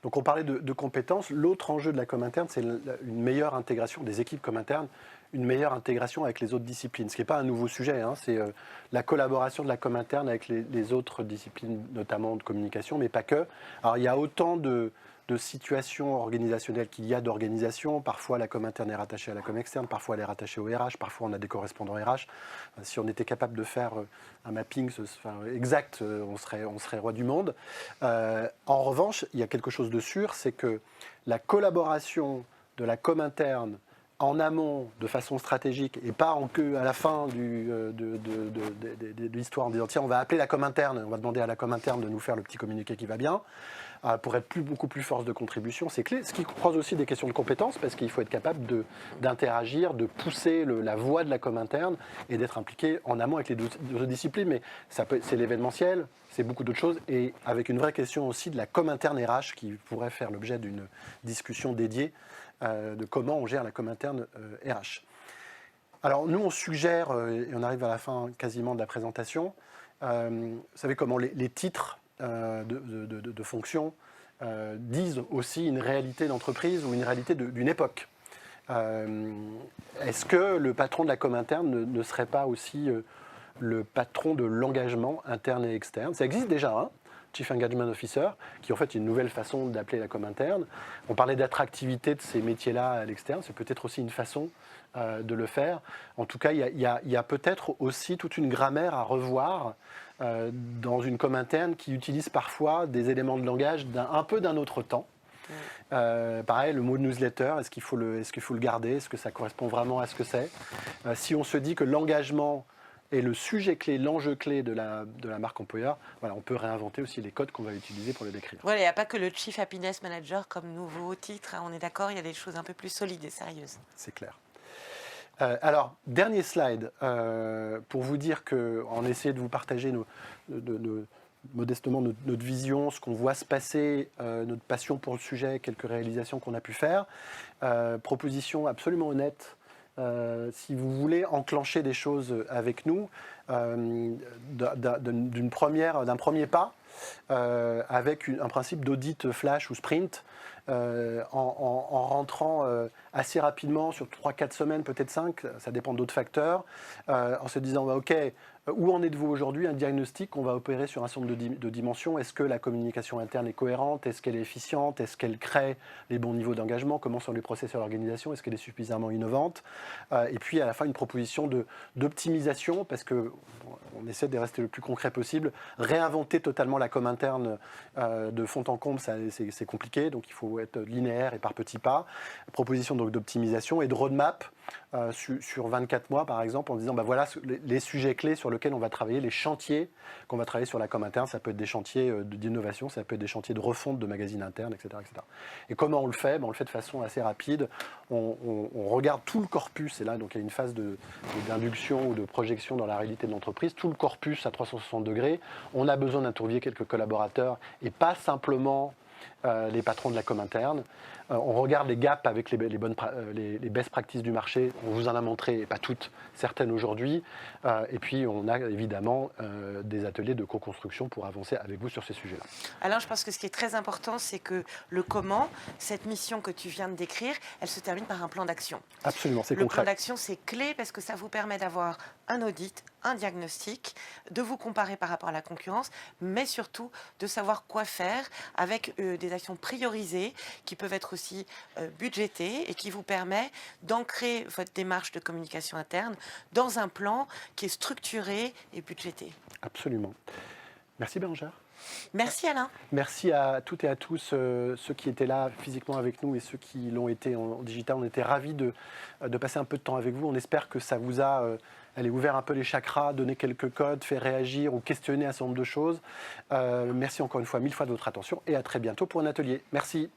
Donc on parlait de compétences. L'autre enjeu de la com interne, c'est une meilleure intégration des équipes com internes, une meilleure intégration avec les autres disciplines. Ce qui n'est pas un nouveau sujet, c'est la collaboration de la com interne avec les autres disciplines, notamment de communication, mais pas que. Alors il y a autant de situations organisationnelles qu'il y a d'organisations. Parfois, la com interne est rattachée à la com externe, parfois elle est rattachée au RH, parfois on a des correspondants RH. Si on était capable de faire un mapping exact, on serait roi du monde. En revanche, il y a quelque chose de sûr, c'est que la collaboration de la com interne en amont, de façon stratégique, et pas à la fin de l'histoire en disant tiens, on va appeler la com interne, on va demander à la com interne de nous faire le petit communiqué qui va bien, pour être beaucoup plus force de contribution, c'est clé. Ce qui pose aussi des questions de compétences, parce qu'il faut être capable d'interagir, de pousser la voix de la com interne et d'être impliqué en amont avec les deux disciplines. Mais c'est l'événementiel, c'est beaucoup d'autres choses, et avec une vraie question aussi de la com interne RH qui pourrait faire l'objet d'une discussion dédiée de comment on gère la com interne RH. Alors nous, on suggère, et on arrive à la fin quasiment de la présentation, vous savez comment les titres de fonction disent aussi une réalité d'entreprise ou une réalité d'une époque. Est-ce que le patron de la com interne ne serait pas aussi le patron de l'engagement interne et externe? Ça existe déjà, hein, Chief Engagement Officer, qui en fait est une nouvelle façon d'appeler la com interne. On parlait d'attractivité de ces métiers-là à l'externe, c'est peut-être aussi une façon de le faire. En tout cas, il y a peut-être aussi toute une grammaire à revoir dans une com interne qui utilise parfois des éléments de langage un peu d'un autre temps. Pareil, le mot newsletter, est-ce qu'il faut le garder? Est-ce que ça correspond vraiment à ce que c'est? Si on se dit que l'engagement est le sujet clé, l'enjeu clé de la marque employeur, voilà, on peut réinventer aussi les codes qu'on va utiliser pour le décrire. Voilà, il n'y a pas que le Chief Happiness Manager comme nouveau titre, hein, on est d'accord, il y a des choses un peu plus solides et sérieuses. C'est clair. Alors, dernier slide, pour vous dire qu'on essaie de vous partager modestement notre vision, ce qu'on voit se passer, notre passion pour le sujet, quelques réalisations qu'on a pu faire. Proposition absolument honnête. Si vous voulez enclencher des choses avec nous, d'un premier pas, avec un principe d'audit flash ou sprint, en rentrant assez rapidement sur 3-4 semaines, peut-être 5, ça dépend d'autres facteurs, en se disant OK, où en êtes-vous aujourd'hui? Un diagnostic, on va opérer sur un certain nombre de dimensions. Est-ce que la communication interne est cohérente? Est-ce qu'elle est efficiente? Est-ce qu'elle crée les bons niveaux d'engagement? Comment sont les process sur l'organisation? Est-ce qu'elle est suffisamment innovante? Et puis à la fin, une proposition d'optimisation, parce qu'on essaie de rester le plus concret possible. Réinventer totalement la com interne de fond en comble, c'est compliqué, donc il faut être linéaire et par petits pas. Proposition donc d'optimisation et de roadmap sur 24 mois, par exemple, en disant voilà les sujets clés sur lesquels on va travailler, les chantiers qu'on va travailler sur la com interne. Ça peut être des chantiers d'innovation, ça peut être des chantiers de refonte de magazines internes, etc., etc. Et comment on le fait? On le fait de façon assez rapide. On regarde tout le corpus, et là, donc, il y a une phase d'induction ou de projection dans la réalité de l'entreprise, tout le corpus à 360 degrés. On a besoin d'interviewer quelques collaborateurs et pas simplement les patrons de la com interne. On regarde les gaps avec les best practices du marché. On vous en a montré, pas toutes, certaines aujourd'hui. Et puis, on a évidemment des ateliers de co-construction pour avancer avec vous sur ces sujets-là. Alors, je pense que ce qui est très important, c'est que le comment, cette mission que tu viens de décrire, elle se termine par un plan d'action. Absolument, c'est Le concret. plan d'action, c'est clé parce que ça vous permet d'avoir un audit, un diagnostic, de vous comparer par rapport à la concurrence, mais surtout de savoir quoi faire avec des actions priorisées qui peuvent être aussi budgétées et qui vous permet d'ancrer votre démarche de communication interne dans un plan qui est structuré et budgété. Absolument. Merci Bérangère. Merci Alain. Merci à toutes et à tous ceux qui étaient là physiquement avec nous et ceux qui l'ont été en digital. On était ravis de passer un peu de temps avec vous. On espère que ça vous a ouvert un peu les chakras, donné quelques codes, fait réagir ou questionner un certain nombre de choses. Merci encore une fois, 1000 fois de votre attention et à très bientôt pour un atelier. Merci.